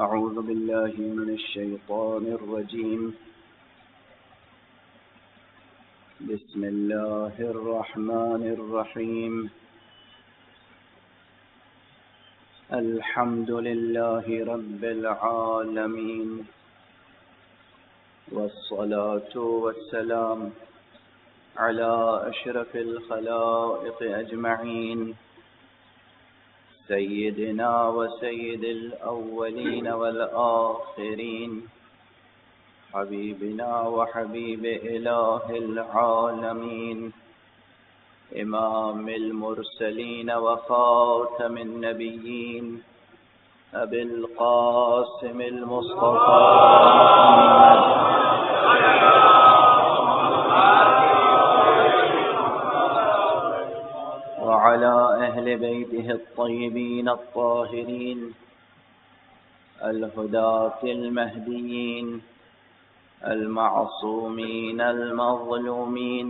أعوذ بالله من الشيطان الرجيم. بسم الله الرحمن الرحيم. الحمد لله رب العالمين، والصلاة والسلام على أشرف الخلائق أجمعين، سيدنا وسيد الأولين والآخرين، حبيبنا وحبيب إله العالمين، إمام المرسلين وخاتم النبيين، أبي القاسم المصطفى وعلى أهل بيته الطيبين الطاهرين الهداة المهديين المعصومين المظلومين،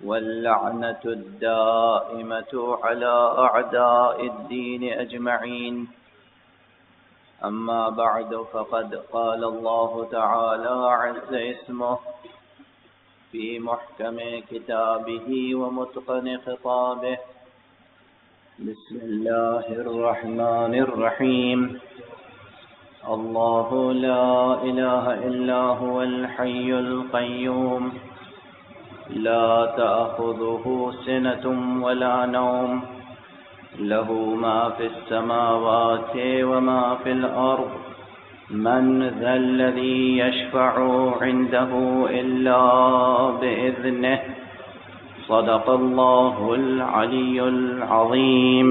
واللعنة الدائمة على أعداء الدين أجمعين. أما بعد، فقد قال الله تعالى عز اسمه في محكم كتابه ومتقن خطابه. بسم الله الرحمن الرحيم. الله لا إله إلا هو الحي القيوم، لا تأخذه سنة ولا نوم، له ما في السماوات وما في الأرض، من ذا الذي يشفع عنده إلا بإذنه. صدق الله العلي العظيم.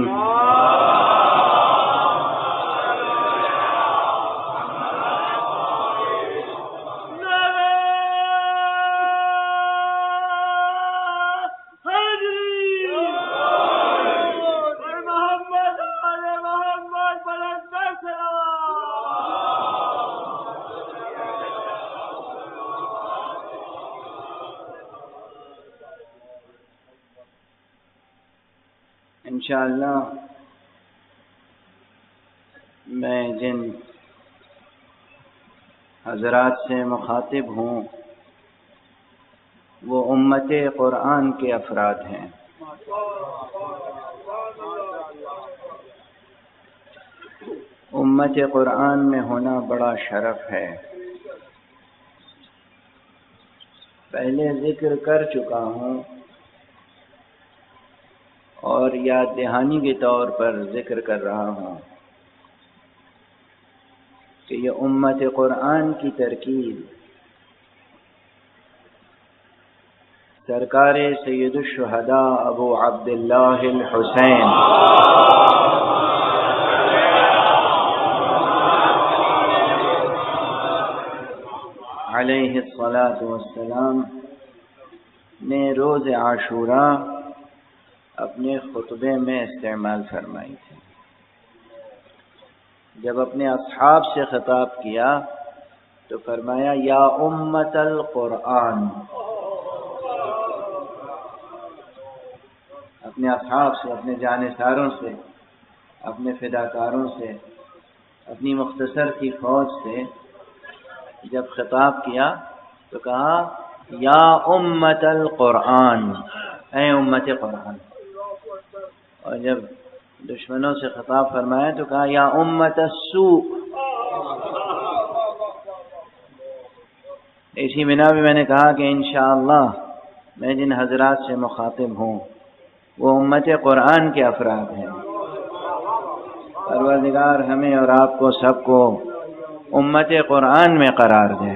انشاءاللہ میں جن حضرات سے مخاطب ہوں وہ امت قرآن کے افراد ہیں. امت قرآن میں ہونا بڑا شرف ہے. پہلے ذکر کر چکا ہوں اور یاد دہانی کے طور پر ذکر کر رہا ہوں کہ یہ امت قرآن کی ترکیب سرکار سید الشہداء ابو عبداللہ الحسین علیہ الصلاۃ والسلام نے روز عاشوراء اپنے خطبے میں استعمال فرمائی تھی. جب اپنے اصحاب سے خطاب کیا تو فرمایا یا امت القرآن. اپنے اصحاب سے، اپنے جانثاروں سے، اپنے فداکاروں سے، اپنی مختصر سی فوج سے جب خطاب کیا تو کہا یا امت القرآن، اے امت قرآن. اور جب دشمنوں سے خطاب فرمایا تو کہا یا امت السوء. اسی بنا بھی میں نے کہا کہ انشاءاللہ میں جن حضرات سے مخاطب ہوں وہ امت قرآن کے افراد ہیں. پروردگار ہمیں اور آپ کو سب کو امت قرآن میں قرار دے.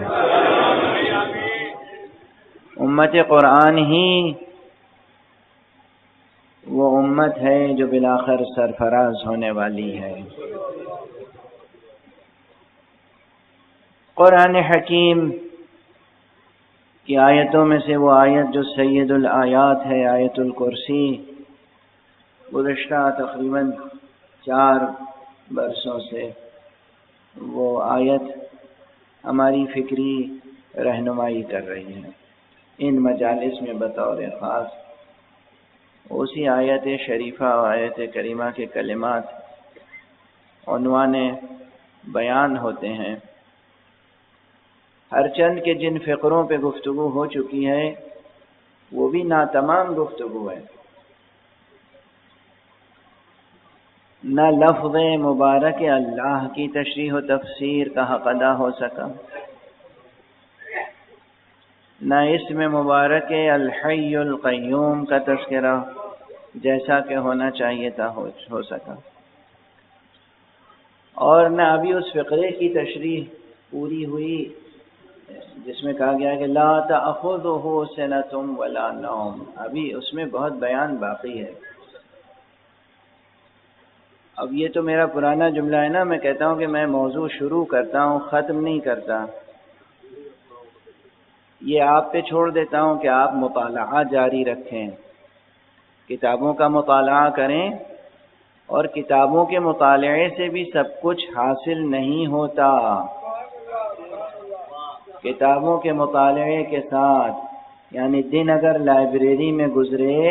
امت قرآن ہی وہ امت ہے جو بالآخر سرفراز ہونے والی ہے. قرآن حکیم کی آیتوں میں سے وہ آیت جو سید الآیات ہے، آیت الکرسی، گزشتہ تقریباً 4 برسوں سے وہ آیت ہماری فکری رہنمائی کر رہی ہے. ان مجالس میں بطور خاص اسی آیت شریفہ و آیت کریمہ کے کلمات عنوان بیان ہوتے ہیں۔ ہر چند کے جن فقروں پہ گفتگو ہو چکی ہے وہ بھی ناتمام گفتگو ہے، نہ لفظ مبارک اللہ کی تشریح و تفسیر کا حق ادا ہو سکا، نہ اسم مبارک الحی القیوم کا تذکرہ جیسا کہ ہونا چاہیے تھا ہو سکا، اور نہ ابھی اس فقرے کی تشریح پوری ہوئی جس میں کہا گیا کہ لا تأخذہ سنۃ ولا نوم، ابھی اس میں بہت بیان باقی ہے۔ اب یہ تو میرا پرانا جملہ ہے نا، میں کہتا ہوں کہ میں موضوع شروع کرتا ہوں ختم نہیں کرتا، یہ آپ پہ چھوڑ دیتا ہوں کہ آپ مطالعہ جاری رکھیں، کتابوں کا مطالعہ کریں، اور کتابوں کے مطالعے سے بھی سب کچھ حاصل نہیں ہوتا، کتابوں کے مطالعے کے ساتھ یعنی دن اگر لائبریری میں گزرے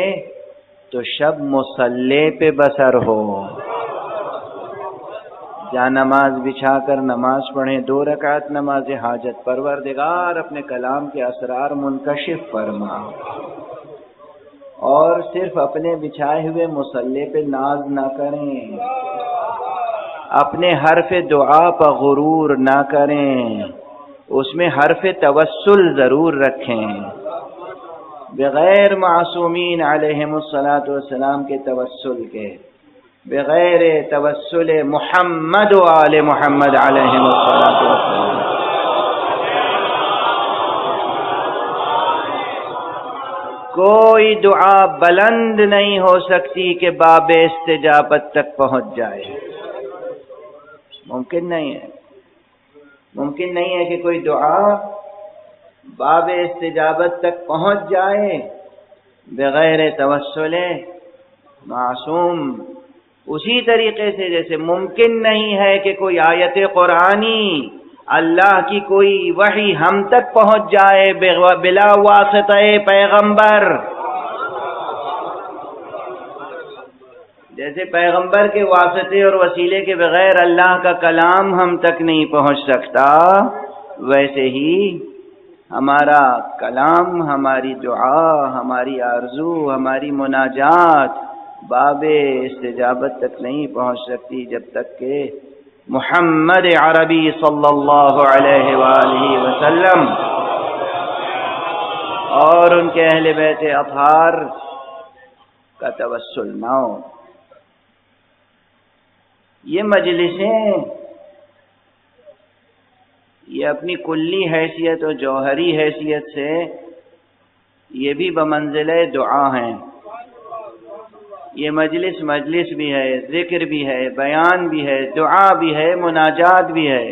تو شب مصلی پہ بسر ہو، جہاں نماز بچھا کر نماز پڑھیں، 2 رکعت نماز حاجت، پروردگار اپنے کلام کے اسرار منکشف فرما، اور صرف اپنے بچھائے ہوئے مصلی پہ ناز نہ کریں، اپنے حرف دعا پر غرور نہ کریں، اس میں حرف توسل ضرور رکھیں، بغیر معصومین علیہم الصلاۃ والسلام کے توسل کے، بغیر توسل محمد و آل محمد علیہم الصلاۃ والسلام۔ کوئی دعا بلند نہیں ہو سکتی کہ باب استجابت تک پہنچ جائے، ممکن نہیں ہے، ممکن نہیں ہے کہ کوئی دعا باب استجابت تک پہنچ جائے بغیر توسل معصوم، اسی طریقے سے جیسے ممکن نہیں ہے کہ کوئی آیت قرآنی، اللہ کی کوئی وحی ہم تک پہنچ جائے بلا واسطہ پیغمبر، جیسے پیغمبر کے واسطے اور وسیلے کے بغیر اللہ کا کلام ہم تک نہیں پہنچ سکتا، ویسے ہی ہمارا کلام، ہماری دعا، ہماری آرزو، ہماری مناجات باب استجابت تک نہیں پہنچ سکتی جب تک کہ محمد عربی صلی اللہ علیہ وآلہ وسلم اور ان کے اہل بیت اطہار کا توسل نہ ہو۔ یہ مجلسیں یہ اپنی کلی حیثیت اور جوہری حیثیت سے یہ بھی بمنزلہ دعا ہیں، یہ مجلس بھی ہے، ذکر بھی ہے، بیان بھی ہے، دعا بھی ہے، مناجات بھی ہے۔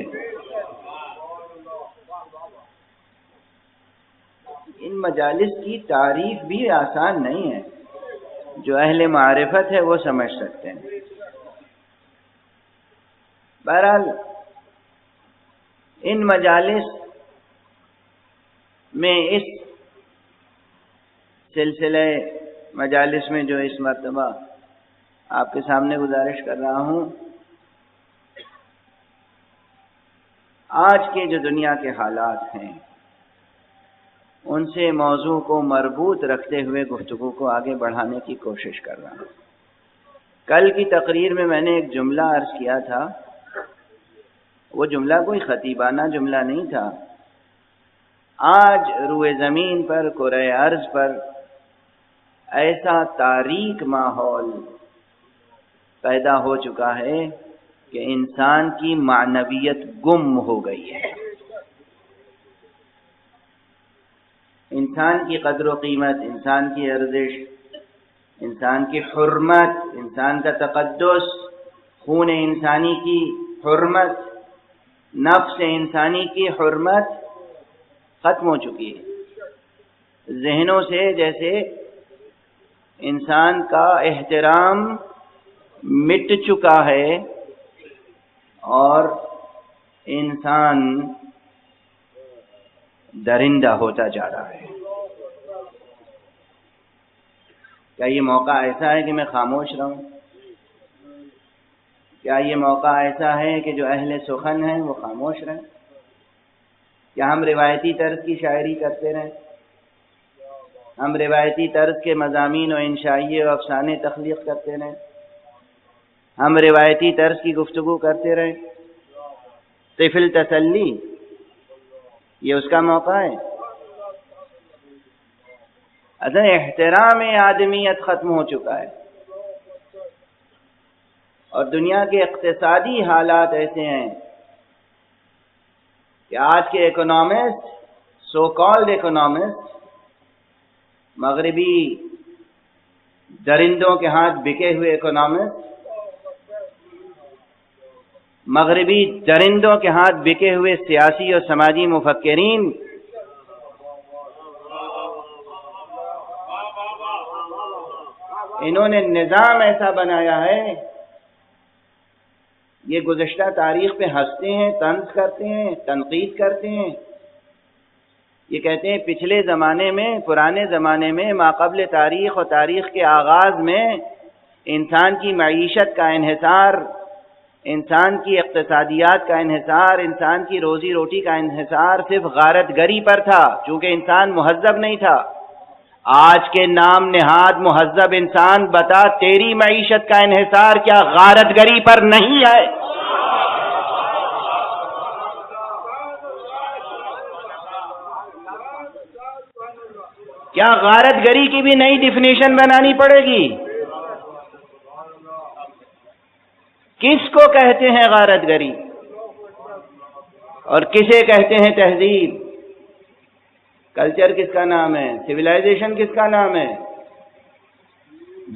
ان مجالس کی تعریف بھی آسان نہیں ہے، جو اہل معرفت ہے وہ سمجھ سکتے ہیں۔ بہرحال ان مجالس میں اس سلسلہ مجالس میں جو اس مرتبہ آپ کے سامنے گزارش کر رہا ہوں، آج کے جو دنیا کے حالات ہیں ان سے موضوع کو مربوط رکھتے ہوئے گفتگو کو آگے بڑھانے کی کوشش کر رہا ہوں۔ کل کی تقریر میں میں نے ایک جملہ عرض کیا تھا، وہ جملہ کوئی خطیبانہ جملہ نہیں تھا۔ آج روئے زمین پر، کرۂ ارض پر ایسا تاریک ماحول پیدا ہو چکا ہے کہ انسان کی معنویت گم ہو گئی ہے، انسان کی قدر و قیمت، انسان کی ارزش، انسان کی حرمت، انسان کا تقدس، خون انسانی کی حرمت، نفس انسانی کی حرمت ختم ہو چکی ہے۔ ذہنوں سے جیسے انسان کا احترام مٹ چکا ہے اور انسان درندہ ہوتا جا رہا ہے۔ کیا یہ موقع ایسا ہے کہ میں خاموش رہوں؟ کیا یہ موقع ایسا ہے کہ جو اہل سخن ہیں وہ خاموش رہیں؟ کیا ہم روایتی طرز کی شاعری کرتے رہیں؟ ہم روایتی طرز کے مضامین و انشائیے و افسانے تخلیق کرتے رہیں؟ ہم روایتی طرز کی گفتگو کرتے رہیں؟ طفل تسلی یہ اس کا موقع ہے؟ اصل احترام آدمیت ختم ہو چکا ہے، اور دنیا کے اقتصادی حالات ایسے ہیں کہ آج کے اکنامسٹ، سو کالڈ اکنامسٹ، مغربی درندوں کے ہاتھ بکے ہوئے اکنامسٹ، مغربی درندوں کے ہاتھ بکے ہوئے سیاسی اور سماجی مفکرین انہوں نے نظام ایسا بنایا ہے، یہ گزشتہ تاریخ پہ ہنستے ہیں، طنز کرتے ہیں، تنقید کرتے ہیں، یہ کہتے ہیں پچھلے زمانے میں، پرانے زمانے میں، ماقبل تاریخ اور تاریخ کے آغاز میں انسان کی معیشت کا انحصار، انسان کی اقتصادیات کا انحصار، انسان کی روزی روٹی کا انحصار صرف غارت گری پر تھا، چونکہ انسان مہذب نہیں تھا۔ آج کے نام نہاد مہذب انسان بتا تیری معیشت کا انحصار کیا غارت گری پر نہیں ہے؟ کیا غارت گری کی بھی نئی ڈیفینیشن بنانی پڑے گی؟ کس کو کہتے ہیں غارت گری اور کسے کہتے ہیں تہذیب؟ کلچر کس کا نام ہے؟ سویلائزیشن کس کا نام ہے؟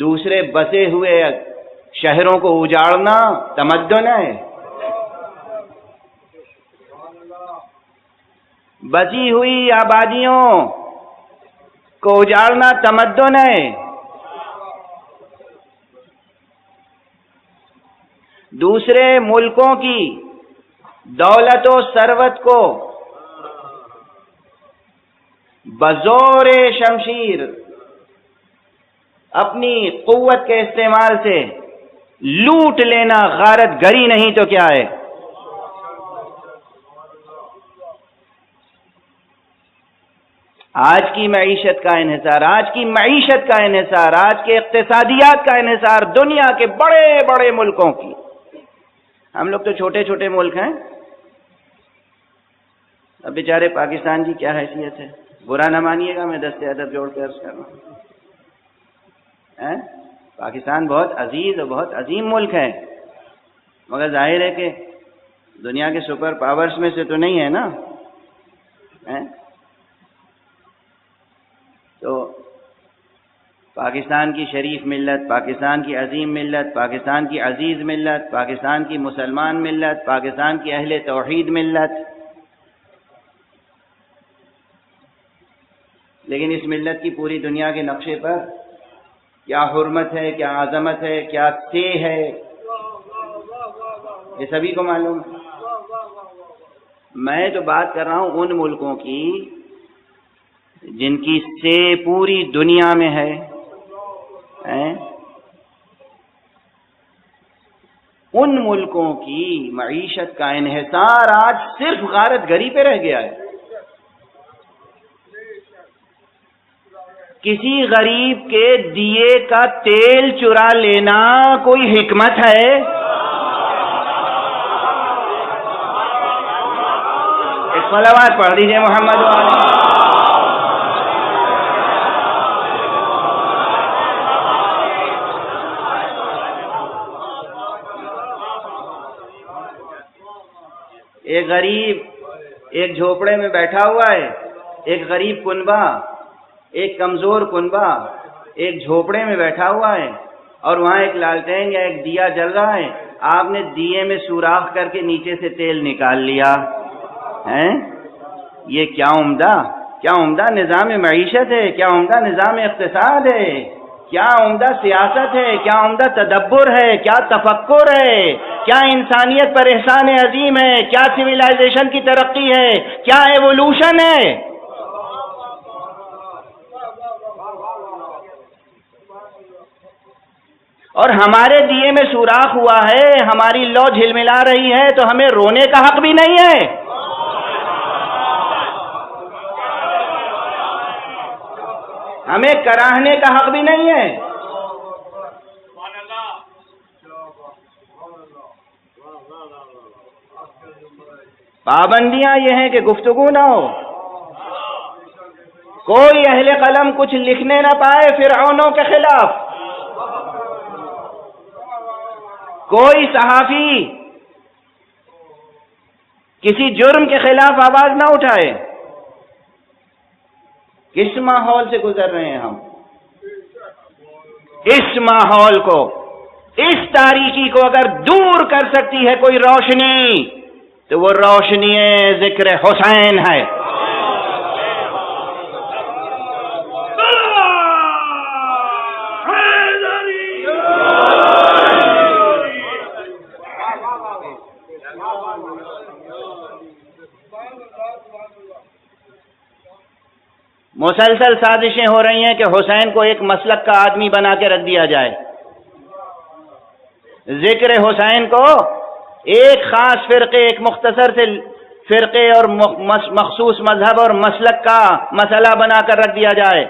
دوسرے بسے ہوئے شہروں کو اجاڑنا تمدن ہے؟ بسی ہوئی آبادیوں کو اجاڑنا تمدن ہے؟ دوسرے ملکوں کی دولت و ثروت کو بزور شمشیر اپنی قوت کے استعمال سے لوٹ لینا غارت گری نہیں تو کیا ہے؟ آج کی معیشت کا انحصار، آج کی معیشت کا انحصار، آج کے اقتصادیات کا انحصار دنیا کے بڑے بڑے ملکوں کی۔ ہم لوگ تو چھوٹے چھوٹے ملک ہیں، اب بیچارے پاکستان کی کیا حیثیت ہے؟ برا نہ مانیے گا، میں دست ادب جوڑ کے عرض کر رہا ہوں، پاکستان بہت عزیز اور بہت عظیم ملک ہے، مگر ظاہر ہے کہ دنیا کے سپر پاورز میں سے تو نہیں ہے نا۔ تو پاکستان کی شریف ملت، پاکستان کی عظیم ملت، پاکستان کی عزیز ملت، پاکستان کی مسلمان ملت، پاکستان کی اہل توحید ملت، لیکن اس ملت کی پوری دنیا کے نقشے پر کیا حرمت ہے، کیا عظمت ہے، کیا سے ہے، یہ سبھی کو معلوم ہے۔ میں تو بات کر رہا ہوں ان ملکوں کی جن کی سے پوری دنیا میں ہے۔ ان ملکوں کی معیشت کا انحصار آج صرف غارت گری پہ رہ گیا ہے۔ کسی غریب کے دیے کا تیل چرا لینا کوئی حکمت ہے؟ ایک صلوات پڑھ دیجئے محمد والے۔ ایک غریب ایک جھوپڑے میں بیٹھا ہوا ہے، ایک غریب کنبہ، ایک کمزور کنبہ ایک جھوپڑے میں بیٹھا ہوا ہے، اور وہاں ایک لالٹین یا ایک دیا جل رہا ہے، آپ نے دیے میں سوراخ کر کے نیچے سے تیل نکال لیا ہے۔ یہ کیا عمدہ نظام معیشت ہے، کیا عمدہ نظام اقتصاد ہے، کیا عمدہ سیاست ہے، کیا عمدہ تدبر ہے، کیا تفکر ہے، کیا انسانیت پر احسان عظیم ہے، کیا سویلائزیشن کی ترقی ہے، کیا ایوولوشن ہے۔ اور ہمارے دیے میں سوراخ ہوا ہے، ہماری لو جھلملا رہی ہے، تو ہمیں رونے کا حق بھی نہیں ہے؟ ہمیں کراہنے کا حق بھی نہیں ہے؟ پابندیاں یہ ہیں کہ گفتگو نہ ہو، کوئی اہل قلم کچھ لکھنے نہ پائے فرعونوں کے خلاف، کوئی صحافی کسی جرم کے خلاف آواز نہ اٹھائے۔ کس ماحول سے گزر رہے ہیں ہم؟ اس ماحول کو، اس تاریکی کو اگر دور کر سکتی ہے کوئی روشنی تو وہ روشنی ذکر حسین ہے۔ مسلسل سازشیں ہو رہی ہیں کہ حسین کو ایک مسلک کا آدمی بنا کے رکھ دیا جائے، ذکر حسین کو ایک خاص فرقے، ایک مختصر سے فرقے اور مخصوص مذہب اور مسلک کا مسئلہ بنا کر رکھ دیا جائے۔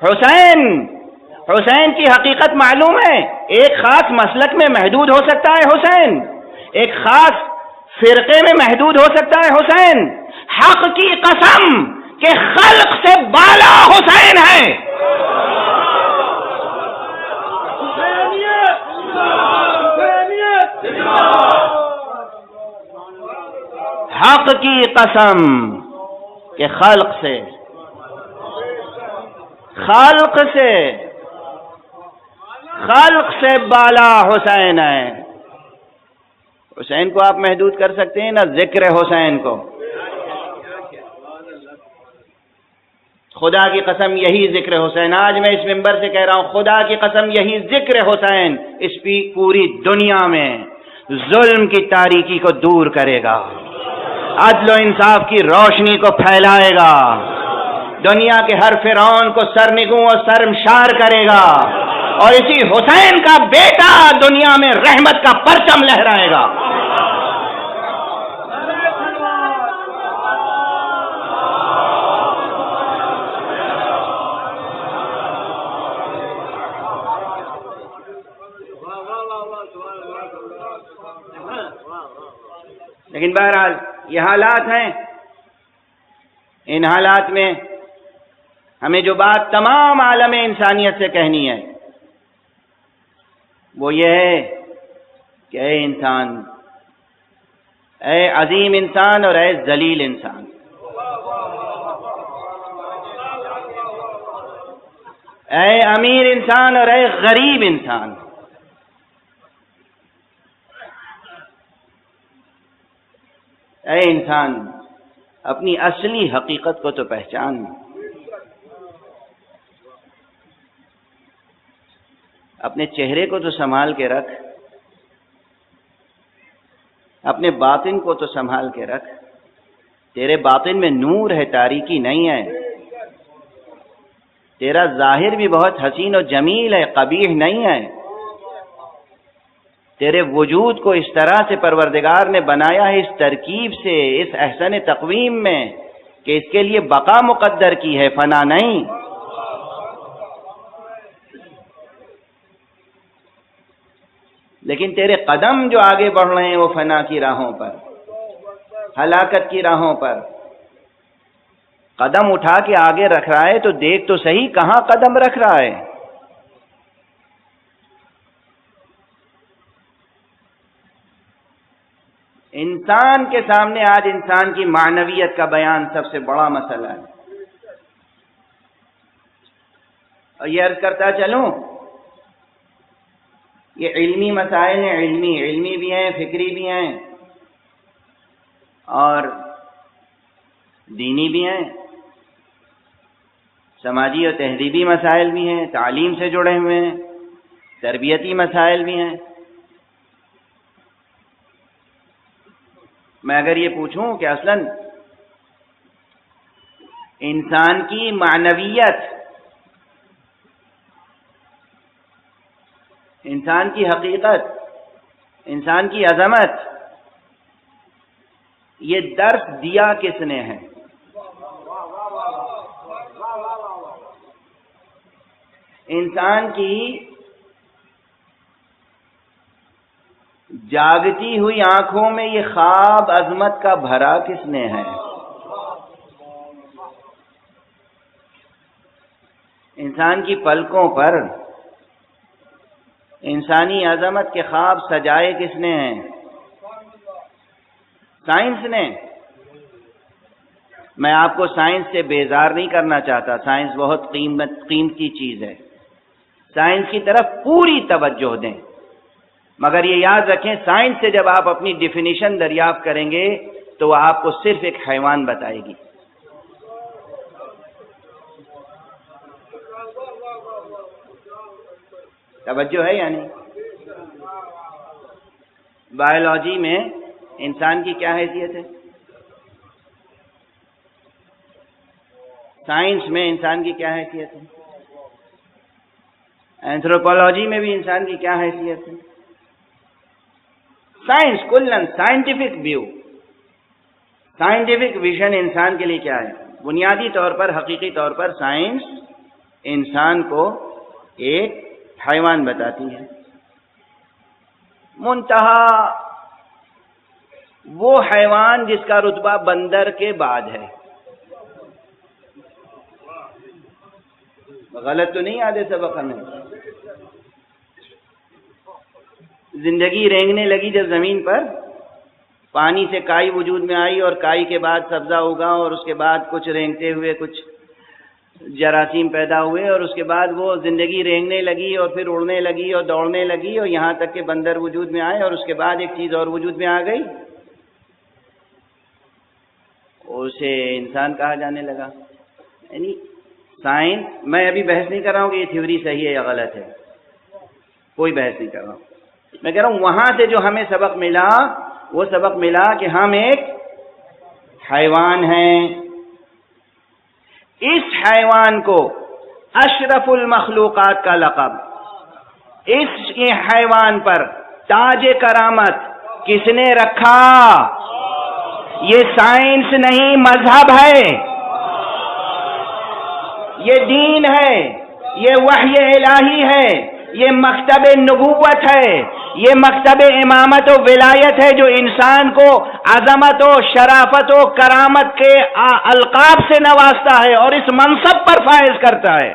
حسین کی حقیقت معلوم ہے، ایک خاص مسلک میں محدود ہو سکتا ہے حسین، ایک خاص فرقے میں محدود ہو سکتا ہے حسین، حق کی قسم کہ خلق سے بالا حسین ہے۔ حق کی قسم کہ خلق سے بالا حسین ہے۔ حسین کو آپ محدود کر سکتے ہیں نہ ذکر حسین کو۔ خدا کی قسم یہی ذکر حسین، آج میں اس منبر سے کہہ رہا ہوں، خدا کی قسم یہی ذکر حسین اس پوری دنیا میں ظلم کی تاریکی کو دور کرے گا، عدل و انصاف کی روشنی کو پھیلائے گا، دنیا کے ہر فرعون کو سرنگوں اور شرمشار کرے گا، اور اسی حسین کا بیٹا دنیا میں رحمت کا پرچم لہرائے گا۔ لیکن بہرحال یہ حالات ہیں، ان حالات میں ہمیں جو بات تمام عالم انسانیت سے کہنی ہے وہ یہ ہے کہ اے انسان، اے عظیم انسان اور اے ذلیل انسان، اے امیر انسان اور اے غریب انسان، اے انسان اپنی اصلی حقیقت کو تو پہچان، اپنے چہرے کو تو سنبھال کے رکھ، اپنے باطن کو تو سنبھال کے رکھ، تیرے باطن میں نور ہے، تاریکی نہیں ہے، تیرا ظاہر بھی بہت حسین و جمیل ہے، قبیح نہیں ہے، تیرے وجود کو اس طرح سے پروردگار نے بنایا ہے، اس ترکیب سے، اس احسن تقویم میں، کہ اس کے لیے بقا مقدر کی ہے، فنا نہیں۔ لیکن تیرے قدم جو آگے بڑھ رہے ہیں وہ فنا کی راہوں پر، ہلاکت کی راہوں پر قدم اٹھا کے آگے رکھ رہا ہے، تو دیکھ تو صحیح کہاں قدم رکھ رہا ہے۔ انسان کے سامنے آج انسان کی معنویت کا بیان سب سے بڑا مسئلہ ہے، اور یہ عرض کرتا چلوں، یہ علمی مسائل ہیں، علمی بھی ہیں، فکری بھی ہیں اور دینی بھی ہیں، سماجی اور تہذیبی مسائل بھی ہیں، تعلیم سے جڑے ہوئے ہیں، تربیتی مسائل بھی ہیں۔ میں اگر یہ پوچھوں کہ اصلاً انسان کی معنویت، انسان کی حقیقت، انسان کی عظمت، یہ درس دیا کس نے ہے؟ انسان کی جاگتی ہوئی آنکھوں میں یہ خواب عظمت کا بھرا کس نے ہے؟ انسان کی پلکوں پر انسانی عظمت کے خواب سجائے کس نے ہیں؟ سائنس نے۔ میں آپ کو سائنس سے بیزار نہیں کرنا چاہتا، سائنس بہت قیمتی چیز ہے، سائنس کی طرف پوری توجہ دیں، مگر یہ یاد رکھیں سائنس سے جب آپ اپنی ڈیفینیشن دریافت کریں گے تو وہ آپ کو صرف ایک حیوان بتائے گی۔ توجہ ہے یعنی بایولوجی میں انسان کی کیا حیثیت ہے؟ سائنس میں انسان کی کیا حیثیت ہے؟ اینتھروپولوجی میں بھی انسان کی کیا حیثیت ہے؟ سائنس کلن سائنٹیفک ویو، سائنٹیفک ویژن انسان کے لیے کیا ہے؟ بنیادی طور پر، حقیقی طور پر سائنس انسان کو ایک حیوان بتاتی ہے، منتہا وہ حیوان جس کا رتبہ بندر کے بعد ہے۔ غلط تو نہیں آدھے سبق ہمیں؟ زندگی رینگنے لگی جب زمین پر، پانی سے کائی وجود میں آئی اور کائی کے بعد سبزہ اگا اور اس کے بعد کچھ رینگتے ہوئے کچھ جراثیم پیدا ہوئے اور اس کے بعد وہ زندگی رینگنے لگی اور پھر اڑنے لگی اور دوڑنے لگی اور یہاں تک کہ بندر وجود میں آئے اور اس کے بعد ایک چیز اور وجود میں آ گئی، اسے انسان کہا جانے لگا۔ یعنی سائنس، میں ابھی بحث نہیں کر رہا ہوں کہ یہ تھیوری صحیح ہے یا غلط ہے، کوئی بحث نہیں کر رہا ہوں، میں کہہ رہا ہوں وہاں سے جو ہمیں سبق ملا وہ سبق ملا کہ ہم ایک حیوان ہیں۔ اس حیوان کو اشرف المخلوقات کا لقب، اس حیوان پر تاج کرامت کس نے رکھا؟ یہ سائنس نہیں، مذہب ہے، یہ دین ہے، یہ وحی الہی ہے، یہ مکتب نبوت ہے، یہ مکتب امامت و ولایت ہے جو انسان کو عظمت و شرافت و کرامت کے القاب سے نوازتا ہے اور اس منصب پر فائز کرتا ہے۔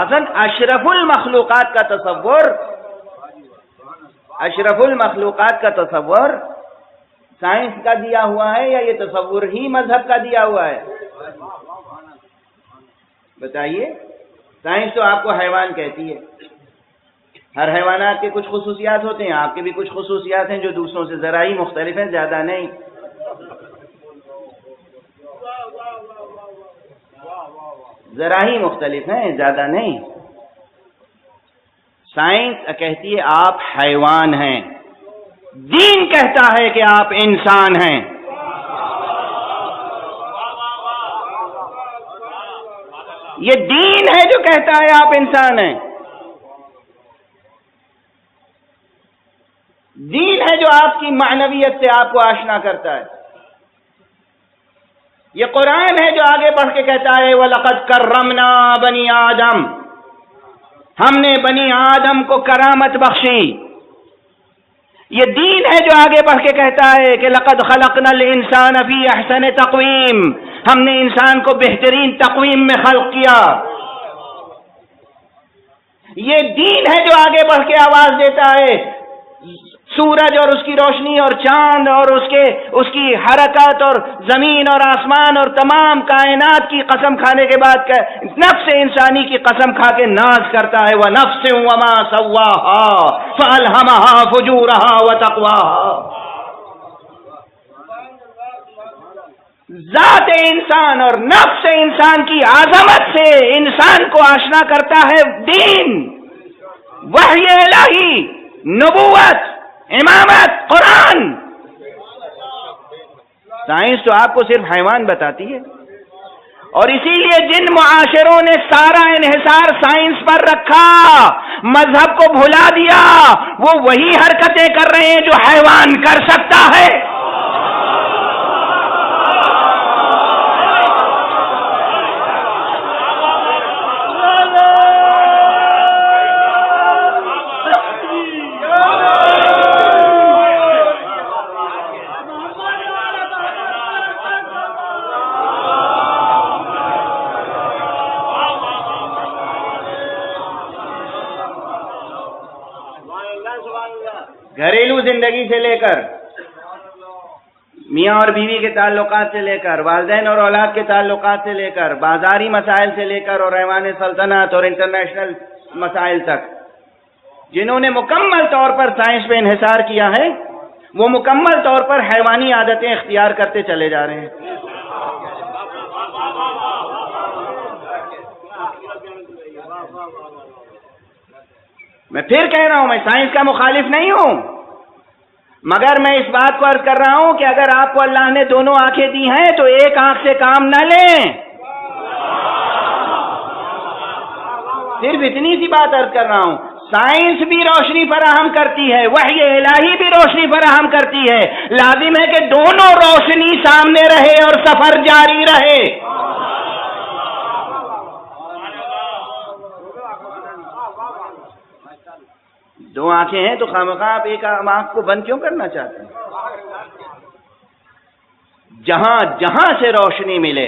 اصل اشرف المخلوقات کا تصور، اشرف المخلوقات کا تصور سائنس کا دیا ہوا ہے یا یہ تصور ہی مذہب کا دیا ہوا ہے؟ بتائیے۔ سائنس تو آپ کو حیوان کہتی ہے، ہر حیوانات کے کچھ خصوصیات ہوتے ہیں، آپ کے بھی کچھ خصوصیات ہیں جو دوسروں سے ذرا ہی مختلف ہیں، زیادہ نہیں۔ ذرا ہی مختلف ہیں، زیادہ نہیں۔ سائنس کہتی ہے آپ حیوان ہیں، دین کہتا ہے کہ آپ انسان ہیں۔ یہ دین ہے جو کہتا ہے آپ انسان ہیں، دین ہے جو آپ کی معنویت سے آپ کو آشنا کرتا ہے۔ یہ قرآن ہے جو آگے بڑھ کے کہتا ہے وَلَقَدْ كَرَّمْنَا بَنِي آدم، ہم نے بنی آدم کو کرامت بخشی۔ یہ دین ہے جو آگے بڑھ کے کہتا ہے کہ لقد خلقنا الانسان فی احسن تقویم، ہم نے انسان کو بہترین تقویم میں خلق کیا۔ یہ دین ہے جو آگے بڑھ کے آواز دیتا ہے سورج اور اس کی روشنی اور چاند اور اس کی حرکت اور زمین اور آسمان اور تمام کائنات کی قسم کھانے کے بعد نفس انسانی کی قسم کھا کے ناز کرتا ہے وَنَفْسٍ وَمَا سَوَّاهَا فَأَلْهَمَهَا فُجُورَهَا وَتَقْوَاهَا۔ ذات انسان اور نفس انسان کی عظمت سے انسان کو آشنا کرتا ہے دین، وحی الہی، نبوت، امامت، قرآن۔ سائنس تو آپ کو صرف حیوان بتاتی ہے، اور اسی لیے جن معاشروں نے سارا انحصار سائنس پر رکھا، مذہب کو بھلا دیا، وہ وہی حرکتیں کر رہے ہیں جو حیوان کر سکتا ہے۔ گھریلو زندگی سے لے کر، میاں اور بیوی کے تعلقات سے لے کر، والدین اور اولاد کے تعلقات سے لے کر، بازاری مسائل سے لے کر، اور ایوان سلطنت اور انٹرنیشنل مسائل تک، جنہوں نے مکمل طور پر سائنس پہ انحصار کیا ہے، وہ مکمل طور پر حیوانی عادتیں اختیار کرتے چلے جا رہے ہیں۔ میں پھر کہہ رہا ہوں، میں سائنس کا مخالف نہیں ہوں، مگر میں اس بات کو عرض کر رہا ہوں کہ اگر آپ کو اللہ نے دونوں آنکھیں دی ہیں تو ایک آنکھ سے کام نہ لیں۔ صرف اتنی سی بات عرض کر رہا ہوں، سائنس بھی روشنی فراہم کرتی ہے، وحی الہی بھی روشنی فراہم کرتی ہے، لازم ہے کہ دونوں روشنی سامنے رہے اور سفر جاری رہے۔ دو آنکھیں ہیں تو خامخواہ آپ ایک آنکھ کو بند کیوں کرنا چاہتے ہیں؟ جہاں جہاں سے روشنی ملے،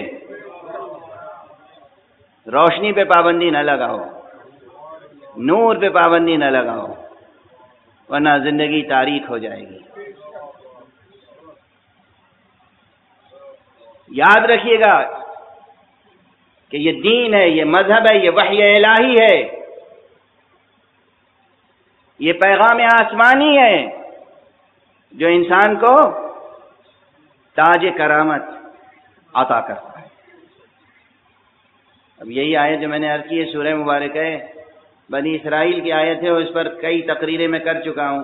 روشنی پہ پابندی نہ لگاؤ، نور پہ پابندی نہ لگاؤ، ورنہ زندگی تاریک ہو جائے گی۔ یاد رکھیے گا کہ یہ دین ہے، یہ مذہب ہے، یہ وحی الہی ہے، یہ پیغام آسمانی ہے جو انسان کو تاج کرامت عطا کرتا ہے۔ اب یہی آیت جو میں نے عرض کی ہے سورہ مبارک ہے، بنی اسرائیل کی آیت ہے، اور اس پر کئی تقریریں میں کر چکا ہوں۔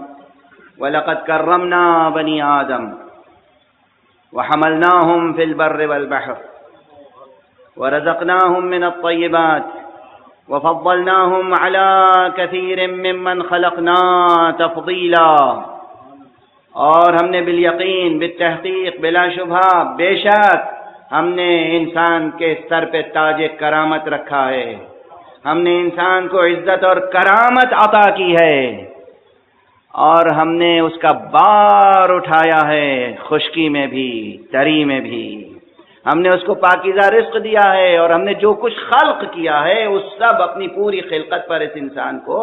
وَلَقَدْ كَرَّمْنَا بَنِي آدَمَ وَحَمَلْنَاهُمْ فِي الْبَرِّ وَالْبَحْرِ وَرَزَقْنَاهُمْ مِنَ الطَّيِّبَاتِ وَفَضَّلْنَاهُمْ عَلَى كَثِيرٍ مِّمَّنْ خَلَقْنَا تَفْضِيلًا، اور ہم نے بالیقین، بالتحقیق، بلا شبہ، بے شک ہم نے انسان کے سر پہ تاج کرامت رکھا ہے، ہم نے انسان کو عزت اور کرامت عطا کی ہے، اور ہم نے اس کا بار اٹھایا ہے، خشکی میں بھی، تری میں بھی، ہم نے اس کو پاکیزہ رزق دیا ہے، اور ہم نے جو کچھ خلق کیا ہے اس سب اپنی پوری خلقت پر اس انسان کو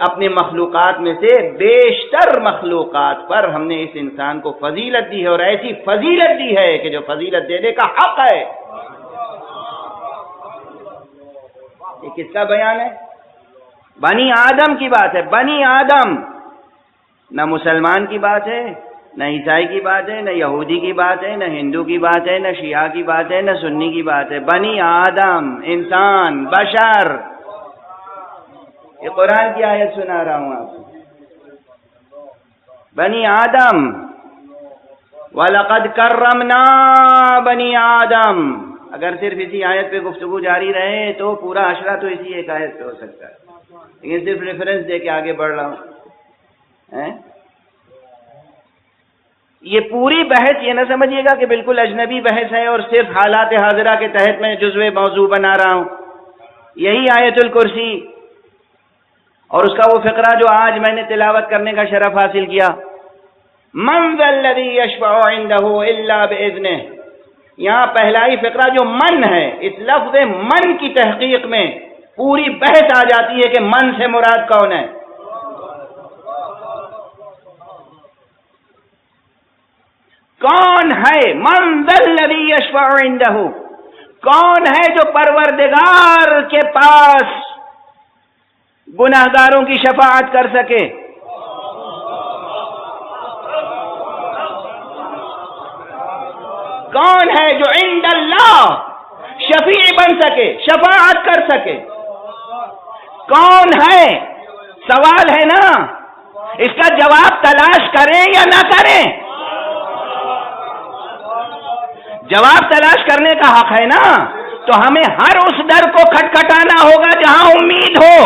اپنے مخلوقات میں سے بیشتر مخلوقات پر ہم نے اس انسان کو فضیلت دی ہے، اور ایسی فضیلت دی ہے کہ جو فضیلت دینے کا حق ہے۔ یہ کس کا بیان ہے؟ بنی آدم کی بات ہے، بنی آدم، نہ مسلمان کی بات ہے، نہ عیسائی کی بات ہے، نہ یہودی کی بات ہے، نہ ہندو کی بات ہے، نہ شیعہ کی بات ہے، نہ سنی کی بات ہے، بنی آدم، انسان، بشر۔ یہ قرآن کی آیت سنا رہا ہوں آپ کو، بنی آدم، وَلَقَدْ كَرَّمْنَا بَنِي آدَم۔ اگر صرف اسی آیت پہ گفتگو جاری رہے تو پورا عشرہ تو اسی ایک آیت پہ ہو سکتا ہے، لیکن صرف ریفرنس دے کے آگے بڑھ رہا ہوں۔ یہ پوری بحث یہ نہ سمجھیے گا کہ بالکل اجنبی بحث ہے اور صرف حالات حاضرہ کے تحت میں جزوِ موضوع بنا رہا ہوں۔ یہی آیت الکرسی اور اس کا وہ فقرہ جو آج میں نے تلاوت کرنے کا شرف حاصل کیا، من ذا الذی یشفع عندہ الا باذنہ، یہاں پہلا ہی فقرہ جو من ہے، اس لفظ من کی تحقیق میں پوری بحث آ جاتی ہے کہ من سے مراد کون ہے۔ کون ہے من ذا الذی یشفع عندہ، کون ہے جو پروردگار کے پاس گناہگاروں کی شفاعت کر سکے؟ کون ہے جو عند اللہ شفیع بن سکے، شفاعت کر سکے؟ کون ہے؟ سوال ہے نا، اس کا جواب تلاش کریں یا نہ کریں؟ جواب تلاش کرنے کا حق ہے نا، تو ہمیں ہر اس در کو کھٹکھٹانا ہوگا جہاں امید ہو۔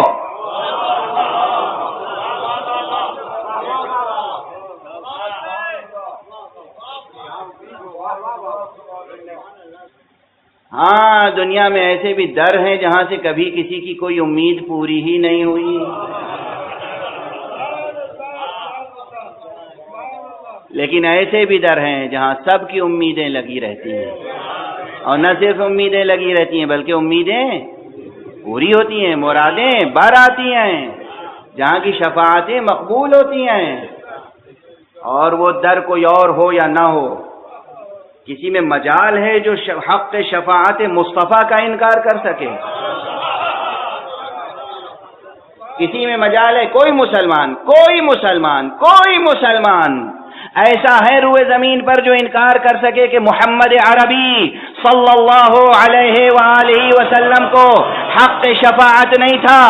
ہاں، دنیا میں ایسے بھی در ہیں جہاں سے کبھی کسی کی کوئی امید پوری ہی نہیں ہوئی، لیکن ایسے بھی در ہیں جہاں سب کی امیدیں لگی رہتی ہیں، اور نہ صرف امیدیں لگی رہتی ہیں بلکہ امیدیں پوری ہوتی ہیں، مرادیں بر آتی ہیں، جہاں کی شفاعتیں مقبول ہوتی ہیں، اور وہ در کوئی اور ہو یا نہ ہو۔ کسی میں مجال ہے جو حق شفاعت مصطفیٰ کا انکار کر سکے؟ کسی میں مجال ہے؟ کوئی مسلمان ایسا ہے روئے زمین پر جو انکار کر سکے کہ محمد عربی صلی اللہ علیہ وآلہ وسلم کو حق شفاعت نہیں تھا؟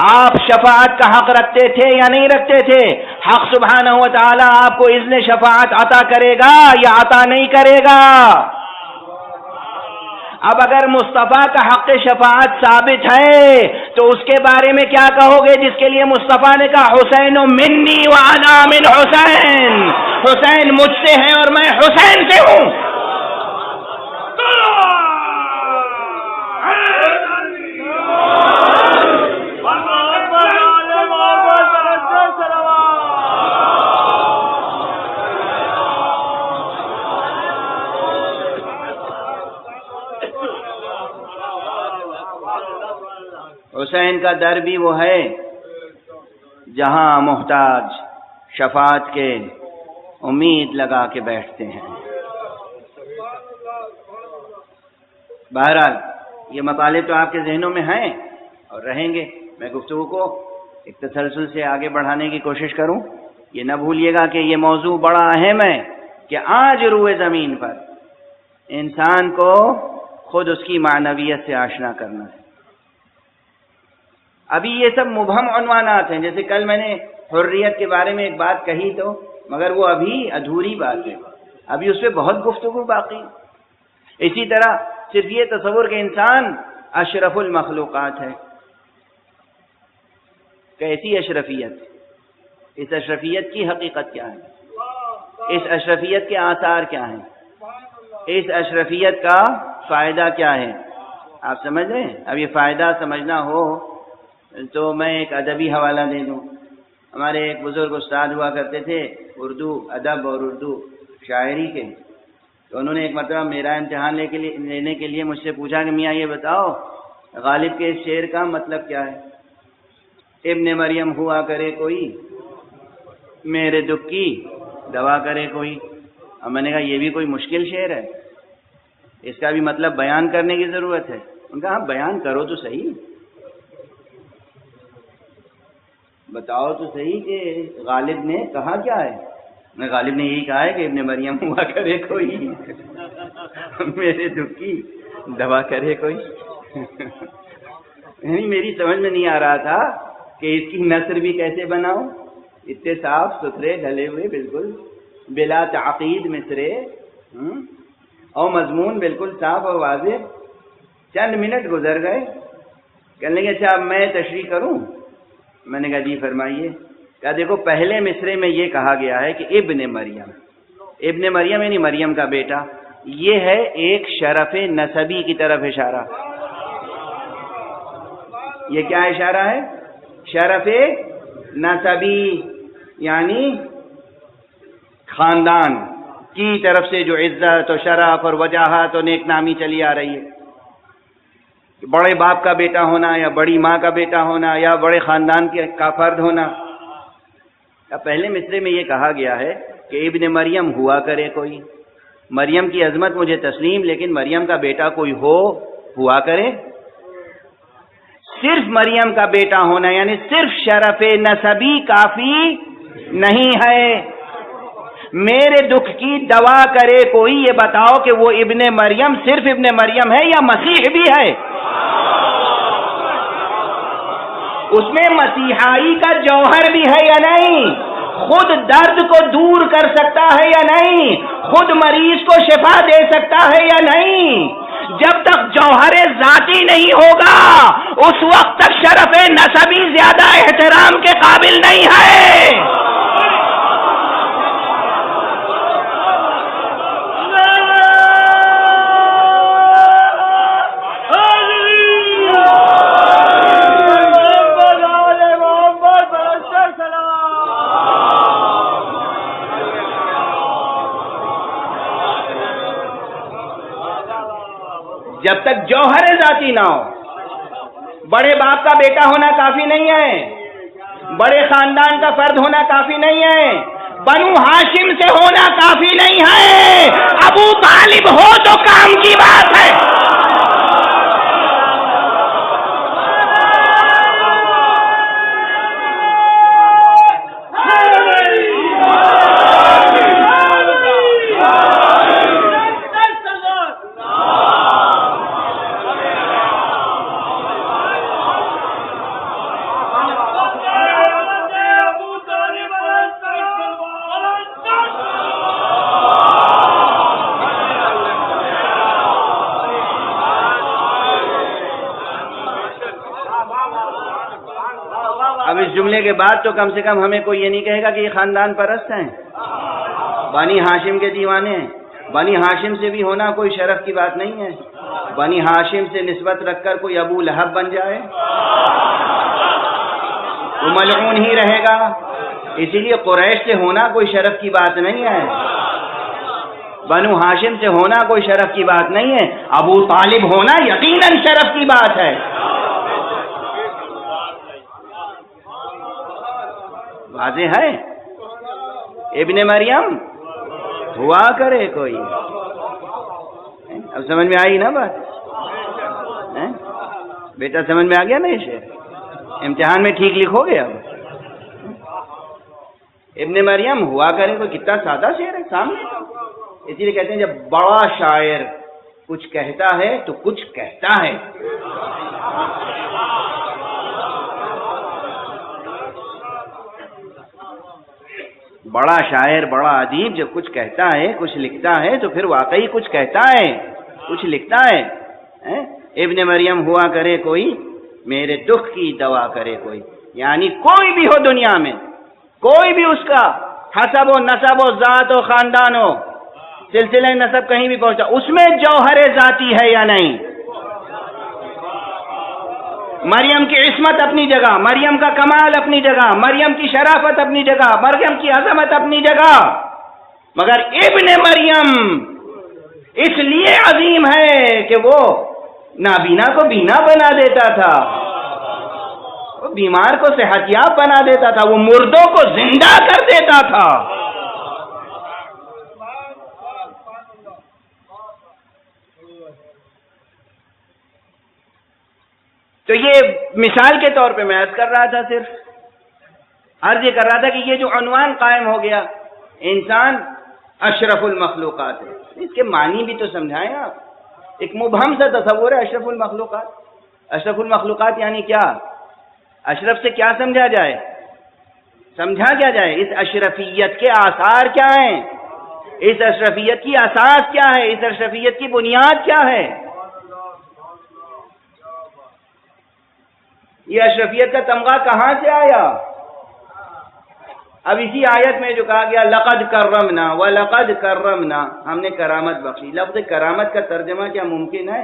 آپ شفاعت کا حق رکھتے تھے یا نہیں رکھتے تھے؟ حق سبحانہ و تعالی آپ کو اذن شفاعت عطا کرے گا یا عطا نہیں کرے گا؟ اب اگر مصطفیٰ کا حق شفاعت ثابت ہے تو اس کے بارے میں کیا کہو گے جس کے لیے مصطفیٰ نے کہا حسین منی وانا من حسین، حسین مجھ سے ہے اور میں حسین سے ہوں؟ حسین کا در بھی وہ ہے جہاں محتاج شفاعت کے امید لگا کے بیٹھتے ہیں۔ بہرحال یہ مطالب تو آپ کے ذہنوں میں ہیں اور رہیں گے۔ میں گفتگو کو ایک تسلسل سے آگے بڑھانے کی کوشش کروں۔ یہ نہ بھولیے گا کہ یہ موضوع بڑا اہم ہے کہ آج روئے زمین پر انسان کو خود اس کی معنویت سے آشنا کرنا ہے۔ ابھی یہ سب مبہم عنوانات ہیں، جیسے کل میں نے حریت کے بارے میں ایک بات کہی تو مگر وہ ابھی ادھوری بات ہے، ابھی اس پہ بہت گفتگو باقی۔ اسی طرح صرف یہ تصور کہ انسان اشرف المخلوقات ہے، کیسی اشرفیت؟ اس اشرفیت کی حقیقت کیا ہے؟ اس اشرفیت کے آثار کیا ہیں؟ اس اشرفیت کا فائدہ کیا ہے؟ آپ سمجھ رہے ہیں؟ اب یہ فائدہ سمجھنا ہو تو میں ایک ادبی حوالہ دے دوں۔ ہمارے ایک بزرگ استاد ہوا کرتے تھے اردو ادب اور اردو شاعری کے، تو انہوں نے ایک مرتبہ میرا امتحان لینے کے لیے مجھ سے پوچھا کہ میاں یہ بتاؤ غالب کے اس شعر کا مطلب کیا ہے؟ ابن مریم ہوا کرے کوئی، میرے دکھ کی دوا کرے کوئی۔ اب میں نے کہا یہ بھی کوئی مشکل شعر ہے، اس کا بھی مطلب بیان کرنے کی ضرورت ہے۔ ان کا ہاں بیان کرو تو صحیح، بتاؤ تو صحیح کہ غالب نے کہا کیا ہے؟ غالب نے یہی کہا ہے کہ ابن مریم ہوا کرے کوئی، میرے دکھ کی دوا کرے کوئی۔ یعنی میری سمجھ میں نہیں آ رہا تھا کہ اس کی نثر بھی کیسے بناؤں، اتنے صاف ستھرے ڈھلے ہوئے بالکل بلا تعقید مصرے اور مضمون بالکل صاف اور واضح۔ چند منٹ گزر گئے، کہنے لگے اچھا اب میں تشریح کروں؟ میں نے کہا جی فرمائیے۔ کہا دیکھو پہلے مصرے میں یہ کہا گیا ہے کہ ابن مریم، ابن مریم یعنی مریم کا بیٹا، یہ ہے ایک شرف نسبی کی طرف اشارہ۔ یہ کیا اشارہ ہے؟ شرف نسبی، یعنی خاندان کی طرف سے جو عزت و شرف اور وجاہت اور نیک نامی چلی آ رہی ہے، بڑے باپ کا بیٹا ہونا یا بڑی ماں کا بیٹا ہونا یا بڑے خاندان کا فرد ہونا۔ اب پہلے مصرے میں یہ کہا گیا ہے کہ ابن مریم ہوا کرے کوئی، مریم کی عظمت مجھے تسلیم، لیکن مریم کا بیٹا کوئی ہوا کرے۔ صرف مریم کا بیٹا ہونا یعنی صرف شرف نسبی کافی نہیں ہے۔ میرے دکھ کی دوا کرے کوئی، یہ بتاؤ کہ وہ ابن مریم صرف ابن مریم ہے یا مسیح بھی ہے؟ اس میں مسیحائی کا جوہر بھی ہے یا نہیں؟ خود درد کو دور کر سکتا ہے یا نہیں؟ خود مریض کو شفا دے سکتا ہے یا نہیں؟ جب تک جوہر ذاتی نہیں ہوگا اس وقت تک شرف نسبی زیادہ احترام کے قابل نہیں ہے۔ جب تک جوہر ذاتی نہ ہو، بڑے باپ کا بیٹا ہونا کافی نہیں ہے، بڑے خاندان کا فرد ہونا کافی نہیں ہے، بنو ہاشم سے ہونا کافی نہیں ہے، ابو طالب ہو تو کام کی بات ہے۔ اب اس جملے کے بعد تو کم سے کم ہمیں کوئی یہ نہیں کہے گا کہ یہ خاندان پرست ہیں، بنی ہاشم کے دیوانے ہیں۔ بنی ہاشم سے بھی ہونا کوئی شرف کی بات نہیں ہے۔ بنی ہاشم سے نسبت رکھ کر کوئی ابو لہب بن جائے وہ ملعون ہی رہے گا۔ اسی لیے قریش سے ہونا کوئی شرف کی بات نہیں ہے، بنو ہاشم سے ہونا کوئی شرف کی بات نہیں ہے، ابو طالب ہونا یقیناً شرف کی بات ہے۔ واضح ہے؟ ابن مریم ہوا کرے کوئی۔ اب سمجھ میں آئی نا بات؟ بیٹا سمجھ میں آ گیا نا یہ شعر؟ امتحان میں ٹھیک لکھو گے اب؟ ابن مریم ہوا کرے کوئی، کتنا سادہ شعر ہے سامنے۔ اسی لیے کہتے ہیں جب بڑا شاعر کچھ کہتا ہے تو کچھ کہتا ہے۔ بڑا شاعر، بڑا ادیب جب کچھ کہتا ہے، کچھ لکھتا ہے تو پھر واقعی کچھ کہتا ہے، کچھ لکھتا ہے۔ ابن مریم ہوا کرے کوئی، میرے دکھ کی دوا کرے کوئی۔ یعنی کوئی بھی ہو دنیا میں، کوئی بھی اس کا حسب و نسب و ذات و خاندان ہو، سلسلہ نسب کہیں بھی پہنچا، اس میں جوہر ذاتی ہے یا نہیں؟ مریم کی عصمت اپنی جگہ، مریم کا کمال اپنی جگہ، مریم کی شرافت اپنی جگہ، مریم کی عظمت اپنی جگہ، مگر ابن مریم اس لیے عظیم ہے کہ وہ نابینا کو بینا بنا دیتا تھا، وہ بیمار کو صحت یاب بنا دیتا تھا، وہ مردوں کو زندہ کر دیتا تھا۔ تو یہ مثال کے طور پہ میں عرض کر رہا تھا، صرف عرض یہ کر رہا تھا کہ یہ جو عنوان قائم ہو گیا انسان اشرف المخلوقات ہے، اس کے معنی بھی تو سمجھائیں آپ۔ ایک مبہم سا تصور ہے اشرف المخلوقات۔ اشرف المخلوقات یعنی کیا؟ اشرف سے کیا سمجھا جائے؟ سمجھا کیا جائے؟ اس اشرفیت کے آثار کیا ہیں؟ اس اشرفیت کی اساس کیا ہے؟ اس اشرفیت کی بنیاد کیا ہے؟ یہ اشرفیت کا تمغہ کہاں سے آیا؟ اب اسی آیت میں جو کہا گیا لقد کرمنا وَلَقَدْ كَرَّمْنَا، ہم نے کرامت بخشی۔ لفظ کرامت کا ترجمہ کیا ممکن ہے؟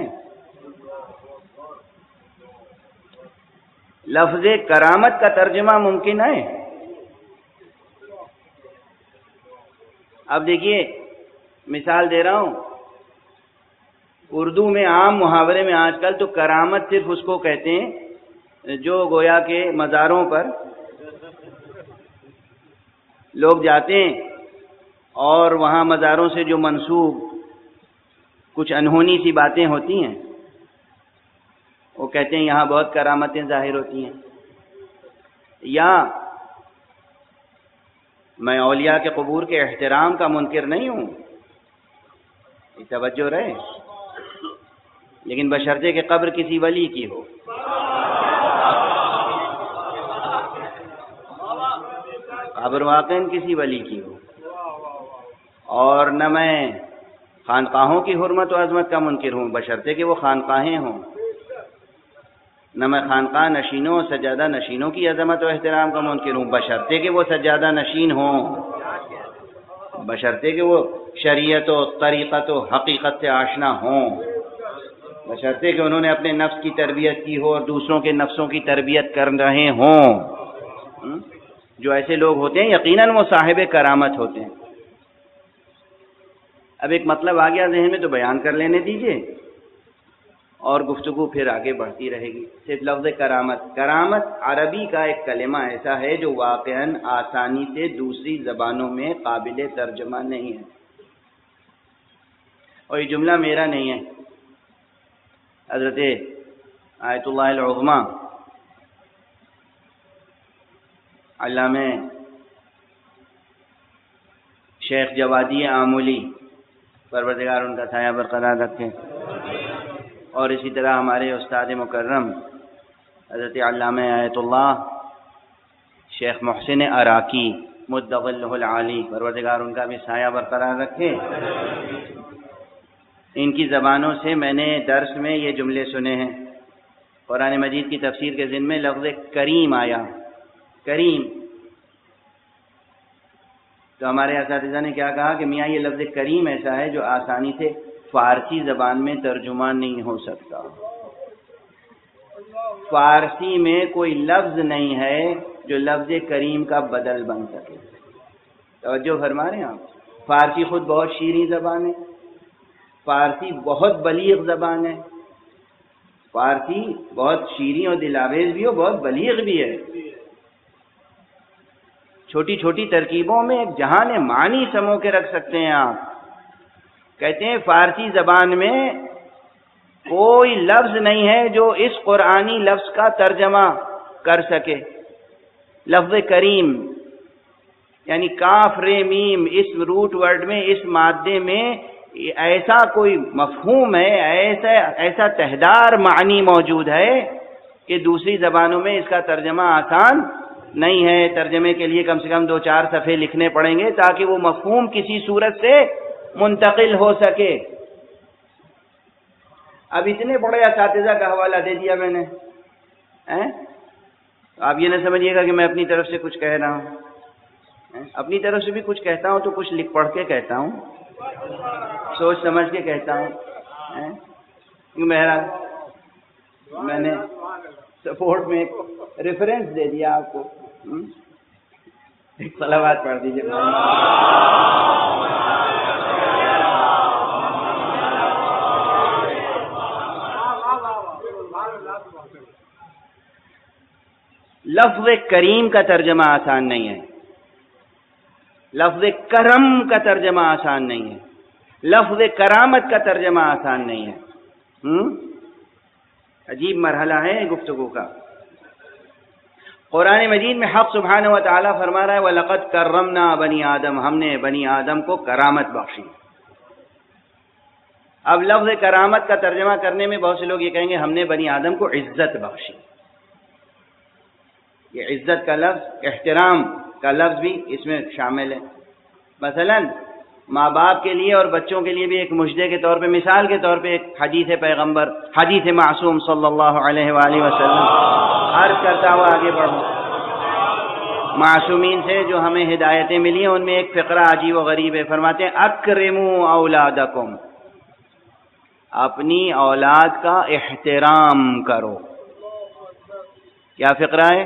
لفظ کرامت کا ترجمہ ممکن ہے؟ اب دیکھیے مثال دے رہا ہوں، اردو میں عام محاورے میں آج کل تو کرامت صرف اس کو کہتے ہیں جو گویا کہ مزاروں پر لوگ جاتے ہیں اور وہاں مزاروں سے جو منسوب کچھ انہونی سی باتیں ہوتی ہیں وہ کہتے ہیں یہاں بہت کرامتیں ظاہر ہوتی ہیں۔ یا میں اولیاء کے قبور کے احترام کا منکر نہیں ہوں، یہ توجہ رہے، لیکن بشرطے کہ قبر کسی ولی کی ہو۔ قبر واقعاً کسی ولی کی ہو، اور نہ میں خانقاہوں کی حرمت و عظمت کا منکر ہوں بشرطے کہ وہ خانقاہیں ہوں، نہ میں خانقاہ نشینوں اور سجادہ نشینوں کی عظمت و احترام کا منکر ہوں بشرطے کہ وہ سجادہ نشین ہوں، بشرطے کہ وہ شریعت و طریقت و حقیقت سے آشنا ہوں، بشرطے کہ انہوں نے اپنے نفس کی تربیت کی ہو اور دوسروں کے نفسوں کی تربیت کر رہے ہوں۔ جو ایسے لوگ ہوتے ہیں یقیناً وہ صاحب کرامت ہوتے ہیں۔ اب ایک مطلب آ گیا ذہن میں تو بیان کر لینے دیجئے، اور گفتگو پھر آگے بڑھتی رہے گی۔ صرف لفظ کرامت، کرامت عربی کا ایک کلمہ ایسا ہے جو واقعاً آسانی سے دوسری زبانوں میں قابل ترجمہ نہیں ہے، اور یہ جملہ میرا نہیں ہے، حضرت آیت اللہ العظمیٰ علامہ شیخ جوادی آمولی پروردگار ان کا سایہ برقرار رکھے، اور اسی طرح ہمارے استاد مکرم حضرت علامہ آیت اللہ شیخ محسن عراقی مدغ اللہ العالی پروردگار ان کا بھی سایہ برقرار رکھے، ان کی زبانوں سے میں نے درس میں یہ جملے سنے ہیں۔ قرآن مجید کی تفسیر کے ضمن میں لفظ کریم آیا، کریم، تو ہمارے اساتذہ نے کیا کہا کہ میاں یہ لفظ کریم ایسا ہے جو آسانی سے فارسی زبان میں ترجمہ نہیں ہو سکتا، فارسی میں کوئی لفظ نہیں ہے جو لفظ کریم کا بدل بن سکے۔ توجہ فرما رہے ہیں آپ؟ فارسی خود بہت شیریں زبان ہے، فارسی بہت بلیغ زبان ہے، فارسی بہت شیریں اور دلاویز بھی ہو، بہت بلیغ بھی ہے، چھوٹی چھوٹی ترکیبوں میں ایک جہان معنی سمو کے رکھ سکتے ہیں آپ۔ کہتے ہیں فارسی زبان میں کوئی لفظ نہیں ہے جو اس قرآنی لفظ کا ترجمہ کر سکے۔ لفظ کریم یعنی کاف رے میم، اس روٹ ورڈ میں، اس مادے میں ایسا کوئی مفہوم ہے، ایسا تہدار معنی موجود ہے کہ دوسری زبانوں میں اس کا ترجمہ آسان نہیں ہے۔ ترجمے کے لیے کم سے کم 2-4 صفحے لکھنے پڑیں گے تاکہ وہ مفہوم کسی صورت سے منتقل ہو سکے۔ اب اتنے بڑے اساتذہ کا حوالہ دے دیا میں نے، آپ یہ نہ سمجھیے گا کہ میں اپنی طرف سے کچھ کہہ رہا ہوں، اپنی طرف سے بھی کچھ کہتا ہوں تو کچھ لکھ پڑھ کے کہتا ہوں، سوچ سمجھ کے کہتا ہوں۔ میں نے سپورٹ میں ایک ریفرنس دے دیا آپ کو، ایک صلوات پڑھ دیجیے۔ لفظ کریم کا ترجمہ آسان نہیں ہے، لفظ کرم کا ترجمہ آسان نہیں ہے، لفظ کرامت کا ترجمہ آسان نہیں ہے۔ عجیب مرحلہ ہے گفتگو کا۔ قرآن مجید میں حق سبحانہ و تعالیٰ فرما رہا ہے وَلَقَدْ كَرَّمْنَا بَنِي آدم، ہم نے بنی آدم کو کرامت بخشی۔ اب لفظ کرامت کا ترجمہ کرنے میں بہت سے لوگ یہ کہیں گے ہم نے بنی آدم کو عزت بخشی۔ یہ عزت کا لفظ، احترام کا لفظ بھی اس میں شامل ہے۔ مثلا ماں باپ کے لیے اور بچوں کے لیے بھی ایک مجدے کے طور پہ، مثال کے طور پہ ایک حدیث پیغمبر، حدیث معصوم صلی اللہ علیہ وآلہ وسلم، عرض کرتا ہوا آگے بڑھوں، معصومین سے جو ہمیں ہدایتیں ملی ہیں ان میں ایک فقرہ عجیب و غریب ہے۔ فرماتے ہیں اکرموا اولادکم، اپنی اولاد کا احترام کرو۔ کیا فقرہ ہے؟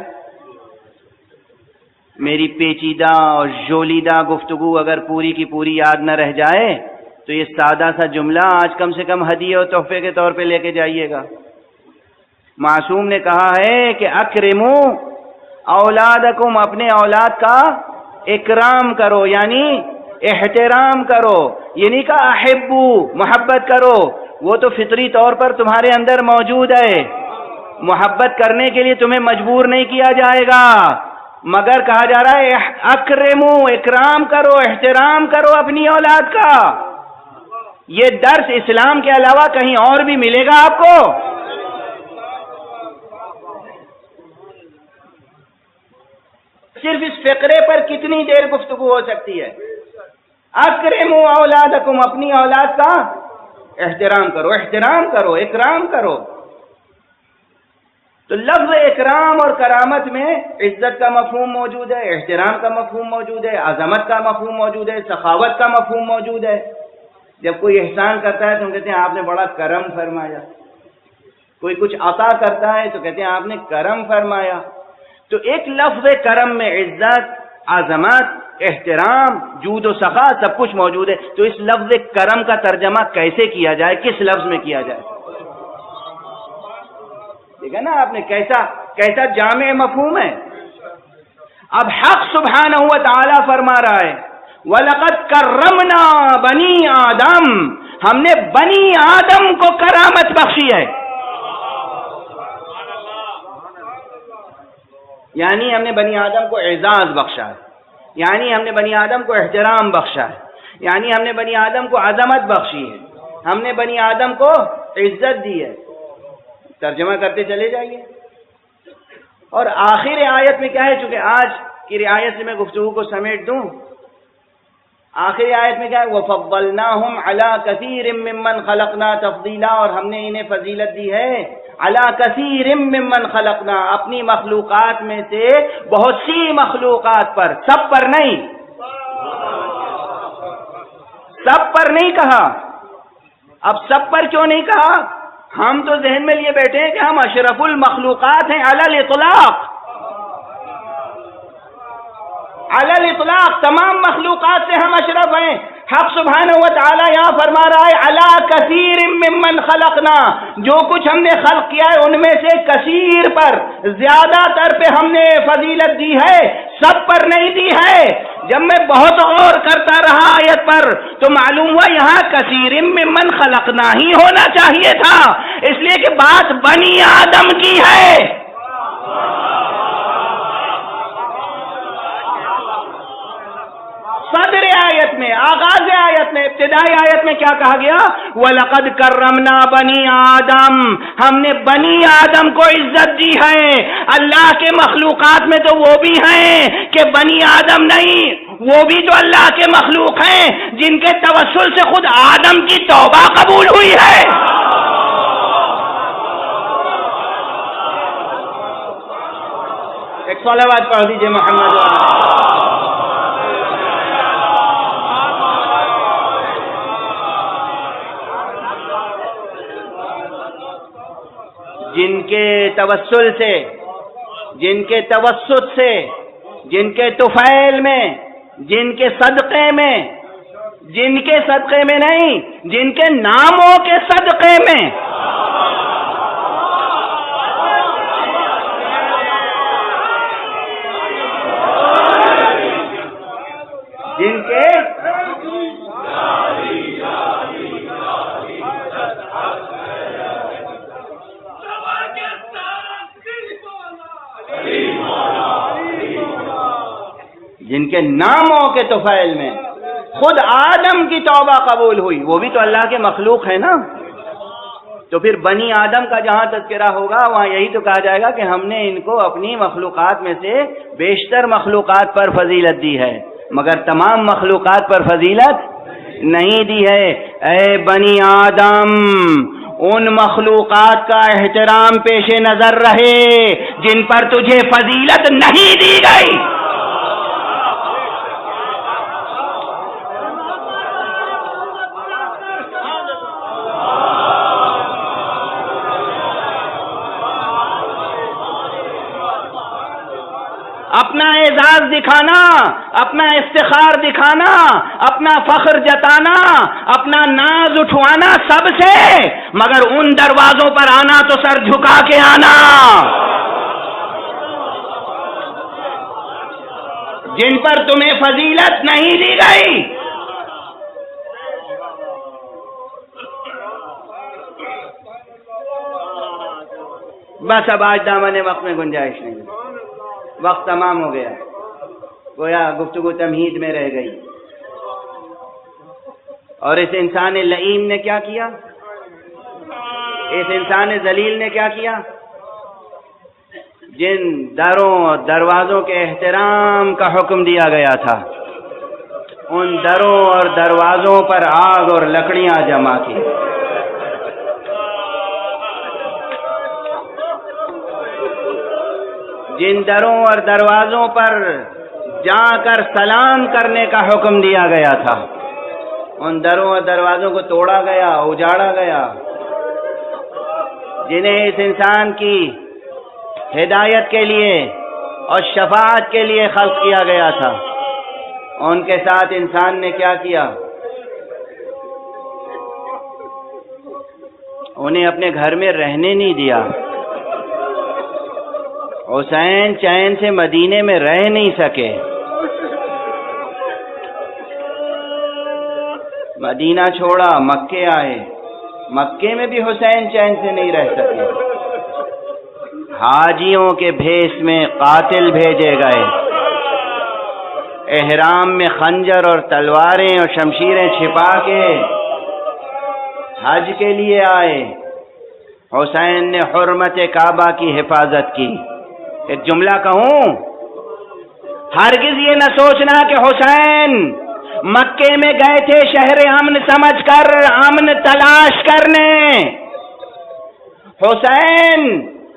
میری پیچیدہ اور جولیدہ گفتگو اگر پوری کی پوری یاد نہ رہ جائے تو یہ سادہ سا جملہ آج کم سے کم ہدیے اور تحفے کے طور پہ لے کے جائیے گا۔ معصوم نے کہا ہے کہ اکرمو اولادکم، اپنے اولاد کا اکرام کرو، یعنی احترام کرو۔ یہ نہیں کہا احبو، محبت کرو، وہ تو فطری طور پر تمہارے اندر موجود ہے، محبت کرنے کے لیے تمہیں مجبور نہیں کیا جائے گا، مگر کہا جا رہا ہے اکرمو، اکرام کرو، احترام کرو اپنی اولاد کا۔ یہ درس اسلام کے علاوہ کہیں اور بھی ملے گا آپ کو؟ صرف اس فقرے پر کتنی دیر گفتگو ہو سکتی ہے؟ اکرموا اولادکم، اپنی اولاد کا احترام کرو، احترام کرو، اکرام کرو۔ تو لفظ اکرام اور کرامت میں عزت کا مفہوم موجود ہے، احترام کا مفہوم موجود ہے، عظمت کا مفہوم موجود ہے، سخاوت کا مفہوم موجود ہے۔ جب کوئی احسان کرتا ہے تو ہم کہتے ہیں آپ نے بڑا کرم فرمایا، کوئی کچھ عطا کرتا ہے تو کہتے ہیں آپ نے کرم فرمایا۔ تو ایک لفظ کرم میں عزت، عظمت، احترام، جود و سخا سب کچھ موجود ہے۔ تو اس لفظ کرم کا ترجمہ کیسے کیا جائے، کس لفظ میں کیا جائے؟ دیکھا نا آپ نے کیسا جامع مفہوم ہے۔ اب حق سبحانہ و تعالی فرما رہا ہے وَلَقَدْ كَرَّمْنَا بَنِي آدم، ہم نے بنی آدم کو کرامت بخشی ہے، یعنی ہم نے بنی آدم کو اعزاز بخشا ہے، یعنی ہم نے بنی آدم کو احترام بخشا ہے، یعنی ہم نے بنی آدم کو عظمت بخشی ہے، ہم نے بنی آدم کو عزت دی ہے۔ ترجمہ کرتے چلے جائیے۔ اور آخر آیت میں کیا ہے؟ چونکہ آج کی رعایت سے میں گفتگو کو سمیٹ دوں، آخر آیت میں کیا ہے؟ وَفَضَّلْنَاهُمْ عَلَى كَثِيرٍ مِّمَّنْ خَلَقْنَا تَفْضِيلًا، اور ہم نے انہیں فضیلت دی ہے عَلَى كَثِيرٍ مِّمَّنْ خَلَقْنَا، اپنی مخلوقات میں سے بہت سی مخلوقات پر، سب پر نہیں، سب پر نہیں کہا۔ اب سب پر کیوں نہیں کہا؟ ہم تو ذہن میں لیے بیٹھے ہیں کہ ہم اشرف المخلوقات ہیں علی الاطلاق، علی الاطلاق تمام مخلوقات سے ہم اشرف ہیں۔ حق سبحانہ و تعالی یہاں فرما رہا ہے علی کثیر ممن خلقنا، جو کچھ ہم نے خلق کیا ہے ان میں سے کثیر پر، زیادہ تر پہ ہم نے فضیلت دی ہے، سب پر نہیں دی ہے۔ جب میں بہت غور کرتا رہا آیت پر تو معلوم ہوا یہاں کثیر ممن خلقنا ہی ہونا چاہیے تھا، اس لیے کہ بات بنی آدم کی ہے۔ صدر آیت میں، آغاز آیت میں، ابتدائی آیت میں کیا کہا گیا؟ وَلَقَدْ كَرَّمْنَا بَنِي آدم، ہم نے بنی آدم کو عزت دی ہے۔ اللہ کے مخلوقات میں تو وہ بھی ہیں کہ بنی آدم نہیں، وہ بھی تو اللہ کے مخلوق ہیں جن کے توسل سے خود آدم کی توبہ قبول ہوئی ہے۔ ایک صلوات پڑھ دیجئے محمد۔ جن کے توسل سے، جن کے توسط سے، جن کے طفیل میں، جن کے صدقے میں، جن کے صدقے میں نہیں، جن کے ناموں کے صدقے میں، جن کے جن کے ناموں کے طفیل میں خود آدم کی توبہ قبول ہوئی، وہ بھی تو اللہ کے مخلوق ہے نا۔ تو پھر بنی آدم کا جہاں تذکرہ ہوگا وہاں یہی تو کہا جائے گا کہ ہم نے ان کو اپنی مخلوقات میں سے بیشتر مخلوقات پر فضیلت دی ہے، مگر تمام مخلوقات پر فضیلت نہیں دی ہے۔ اے بنی آدم، ان مخلوقات کا احترام پیش نظر رہے جن پر تجھے فضیلت نہیں دی گئی۔ اپنا اعزاز دکھانا، اپنا افتخار دکھانا، اپنا فخر جتانا، اپنا ناز اٹھوانا سب سے، مگر ان دروازوں پر آنا تو سر جھکا کے آنا جن پر تمہیں فضیلت نہیں دی گئی۔ بس اب آج دامن وقت میں گنجائش نہیں، وقت تمام ہو گیا، گویا گفتگو تمہید میں رہ گئی۔ اور اس انسان لئیم نے کیا کیا؟ اس انسان ذلیل نے کیا کیا؟ جن دروں اور دروازوں کے احترام کا حکم دیا گیا تھا، ان دروں اور دروازوں پر آگ اور لکڑیاں جمع کی۔ جن دروں اور دروازوں پر جا کر سلام کرنے کا حکم دیا گیا تھا، ان دروں اور دروازوں کو توڑا گیا، اجاڑا گیا۔ جنہیں اس انسان کی ہدایت کے لیے اور شفاعت کے لیے خلق کیا گیا تھا، ان کے ساتھ انسان نے کیا کیا؟ انہیں اپنے گھر میں رہنے نہیں دیا۔ حسین چین سے مدینے میں رہ نہیں سکے، مدینہ چھوڑا، مکے آئے، مکے میں بھی حسین چین سے نہیں رہ سکے۔ حاجیوں کے بھیس میں قاتل بھیجے گئے، احرام میں خنجر اور تلواریں اور شمشیریں چھپا کے حج کے لیے آئے۔ حسین نے حرمت کعبہ کی حفاظت کی۔ ایک جملہ کہوں، ہرگز یہ نہ سوچنا کہ حسین مکے میں گئے تھے شہر امن سمجھ کر امن تلاش کرنے۔ حسین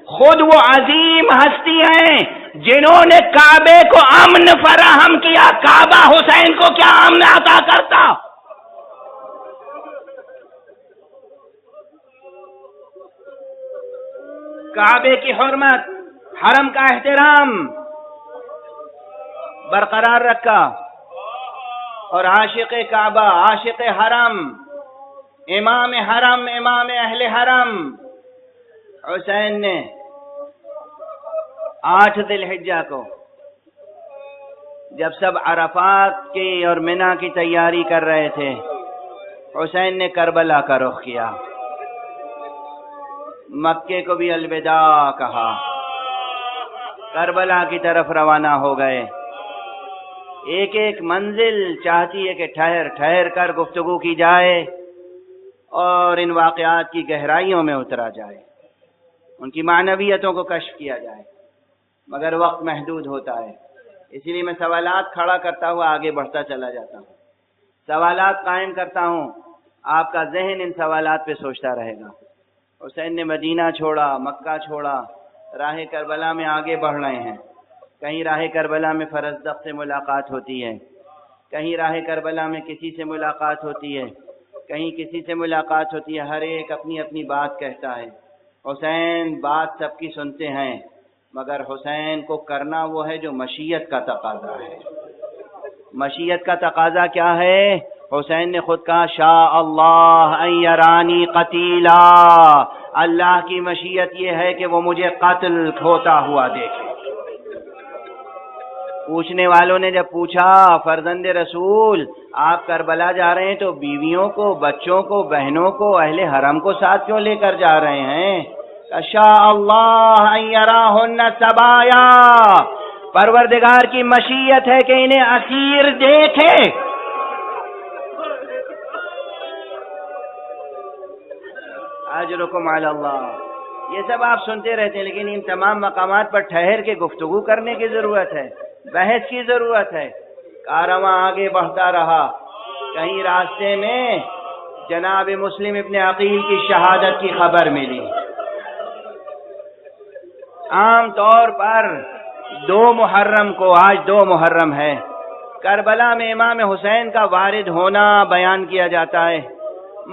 خود وہ عظیم ہستی ہیں جنہوں نے کعبے کو امن فراہم کیا۔ کعبہ حسین کو کیا امن عطا کرتا؟ کعبے کی حرمت، حرم کا احترام برقرار رکھا، اور عاشق کعبہ، عاشق حرم، امام حرم، امام اہل حرم حسین نے 8 ذی الحجہ کو جب سب عرفات کی اور منی کی تیاری کر رہے تھے، حسین نے کربلا کا رخ کیا، مکے کو بھی الوداع کہا، کربلا کی طرف روانہ ہو گئے۔ ایک ایک منزل چاہتی ہے کہ ٹھہر ٹھہر کر گفتگو کی جائے اور ان واقعات کی گہرائیوں میں اترا جائے، ان کی معنویتوں کو کشف کیا جائے، مگر وقت محدود ہوتا ہے، اسی لیے میں سوالات کھڑا کرتا ہوا آگے بڑھتا چلا جاتا ہوں، سوالات قائم کرتا ہوں، آپ کا ذہن ان سوالات پہ سوچتا رہے گا۔ حسین نے مدینہ چھوڑا، مکہ چھوڑا، راہ کربلا میں آگے بڑھ رہے ہیں۔ کہیں راہ کربلا میں فرزدق سے ملاقات ہوتی ہے، کہیں راہ کربلا میں کسی سے ملاقات ہوتی ہے، کہیں کسی سے ملاقات ہوتی ہے، ہر ایک اپنی اپنی بات کہتا ہے۔ حسین بات سب کی سنتے ہیں، مگر حسین کو کرنا وہ ہے جو مشیت کا تقاضا ہے۔ مشیت کا تقاضا کیا ہے؟ حسین نے خود کہا شاء اللہ ان یرانی قتیلا، اللہ کی مشیت یہ ہے کہ وہ مجھے قتل ہوتا ہوا دیکھے۔ پوچھنے والوں نے جب پوچھا فرزند رسول آپ کربلا جا رہے ہیں تو بیویوں کو، بچوں کو، بہنوں کو، اہل حرم کو ساتھ کیوں لے کر جا رہے ہیں؟ شاء اللہ ان یراہن سبایا، پروردگار کی مشیت ہے کہ انہیں اسیر دیکھے۔ اجرکم علی اللہ، یہ سب آپ سنتے رہتے ہیں، لیکن ان تمام مقامات پر ٹھہر کے گفتگو کرنے کی ضرورت ہے، بحث کی ضرورت ہے۔ کارواں آگے بڑھتا رہا، کہیں راستے میں جناب مسلم ابن عقیل کی شہادت کی خبر ملی۔ عام طور پر 2 محرم کو، آج 2 محرم ہے، کربلا میں امام حسین کا وارد ہونا بیان کیا جاتا ہے،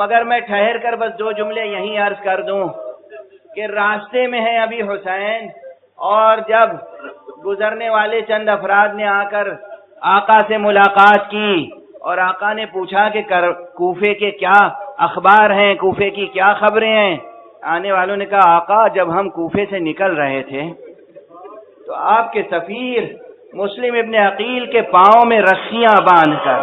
مگر میں ٹھہر کر بس 2 جملے یہیں عرض کر دوں کہ راستے میں ہے ابھی حسین، اور جب گزرنے والے چند افراد نے آ کر آقا سے ملاقات کی اور آقا نے پوچھا کہ کوفے کے کیا اخبار ہیں، کوفے کی کیا خبریں ہیں، آنے والوں نے کہا آقا جب ہم کوفے سے نکل رہے تھے تو آپ کے سفیر مسلم ابن عقیل کے پاؤں میں رسیاں باندھ کر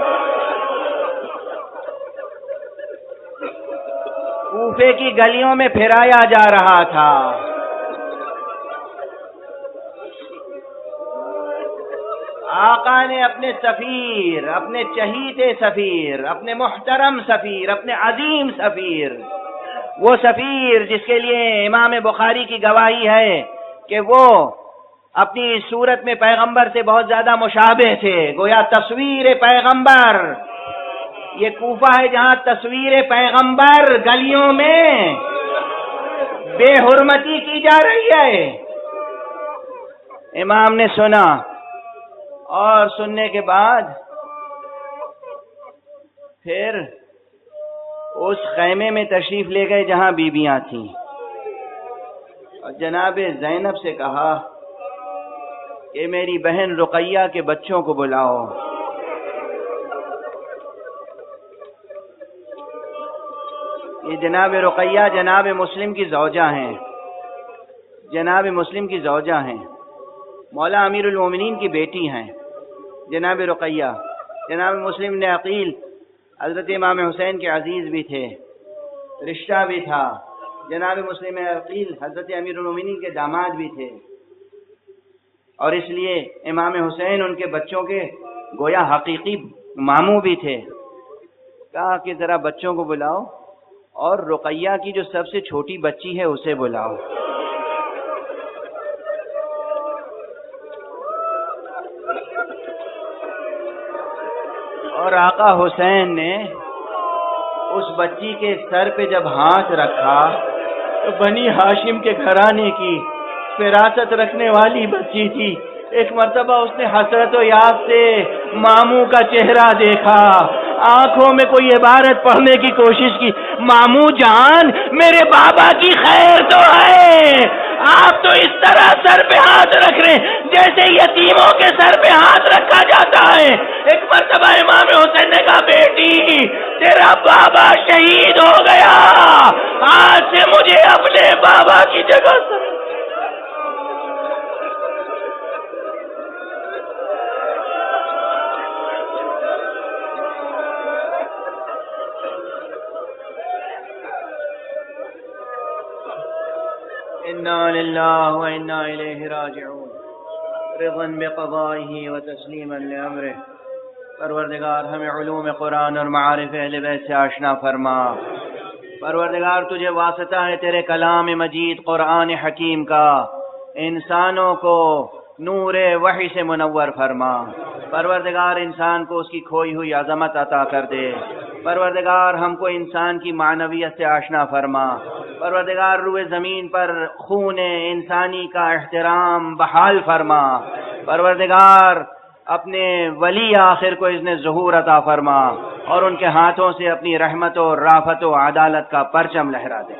کوفے کی گلیوں میں پھرایا جا رہا تھا۔ آقا نے اپنے سفیر، اپنے چہیتے سفیر، اپنے محترم سفیر، اپنے عظیم سفیر، وہ سفیر جس کے لیے امام بخاری کی گواہی ہے کہ وہ اپنی صورت میں پیغمبر سے بہت زیادہ مشابہ تھے، گویا تصویر پیغمبر. یہ کوفہ ہے جہاں تصویر پیغمبر گلیوں میں بے حرمتی کی جا رہی ہے. امام نے سنا اور سننے کے بعد پھر اس خیمے میں تشریف لے گئے جہاں بیویاں تھیں، اور جناب زینب سے کہا کہ میری بہن رقیہ کے بچوں کو بلاؤ. یہ جناب رقیہ جناب مسلم کی زوجہ ہیں، جناب مسلم کی زوجہ ہیں، مولا امیر المومنین کی بیٹی ہیں جناب رقیہ. جناب مسلم نے عقیل حضرت امام حسین کے عزیز بھی تھے، رشتہ بھی تھا. جناب مسلم عقیل حضرت امیر المومنین کے داماد بھی تھے، اور اس لیے امام حسین ان کے بچوں کے گویا حقیقی ماموں بھی تھے. کہا کہ ذرا بچوں کو بلاؤ اور رقیہ کی جو سب سے چھوٹی بچی ہے اسے بلاؤ. اور آقا حسین نے اس بچی کے سر پہ جب ہاتھ رکھا تو بنی ہاشم کے گھرانے کی وراثت رکھنے والی بچی تھی. ایک مرتبہ اس نے حسرت و یاد سے ماموں کا چہرہ دیکھا، آنکھوں میں کوئی عبارت پڑھنے کی کوشش کی، ماموں جان میرے بابا کی خیر تو ہے، آپ تو اس طرح سر پہ ہاتھ رکھ رہے جیسے یتیموں کے سر پہ ہاتھ رکھا جاتا ہے. ایک مرتبہ امام حسین نے کہا بیٹی تیرا بابا شہید ہو گیا، آج سے مجھے اپنے بابا کی جگہ انا للہ و انا الیہ راجعون رضا بقضائہ و تسلیما لامرہ. پروردگار ہمیں علوم قرآن اور معارف اہل بیت سے آشنا فرما. پروردگار تجھے واسطہ ہے تیرے کلام مجید قرآن حکیم کا، انسانوں کو نور وحی سے منور فرما. پروردگار انسان کو اس کی کھوئی ہوئی عظمت عطا کر دے. پروردگار ہم کو انسان کی معنویت سے آشنا فرما. پروردگار روئے زمین پر خون انسانی کا احترام بحال فرما. پروردگار اپنے ولی آخر کو اذن ظہور عطا فرما اور ان کے ہاتھوں سے اپنی رحمت و رافت و عدالت کا پرچم لہرا دے.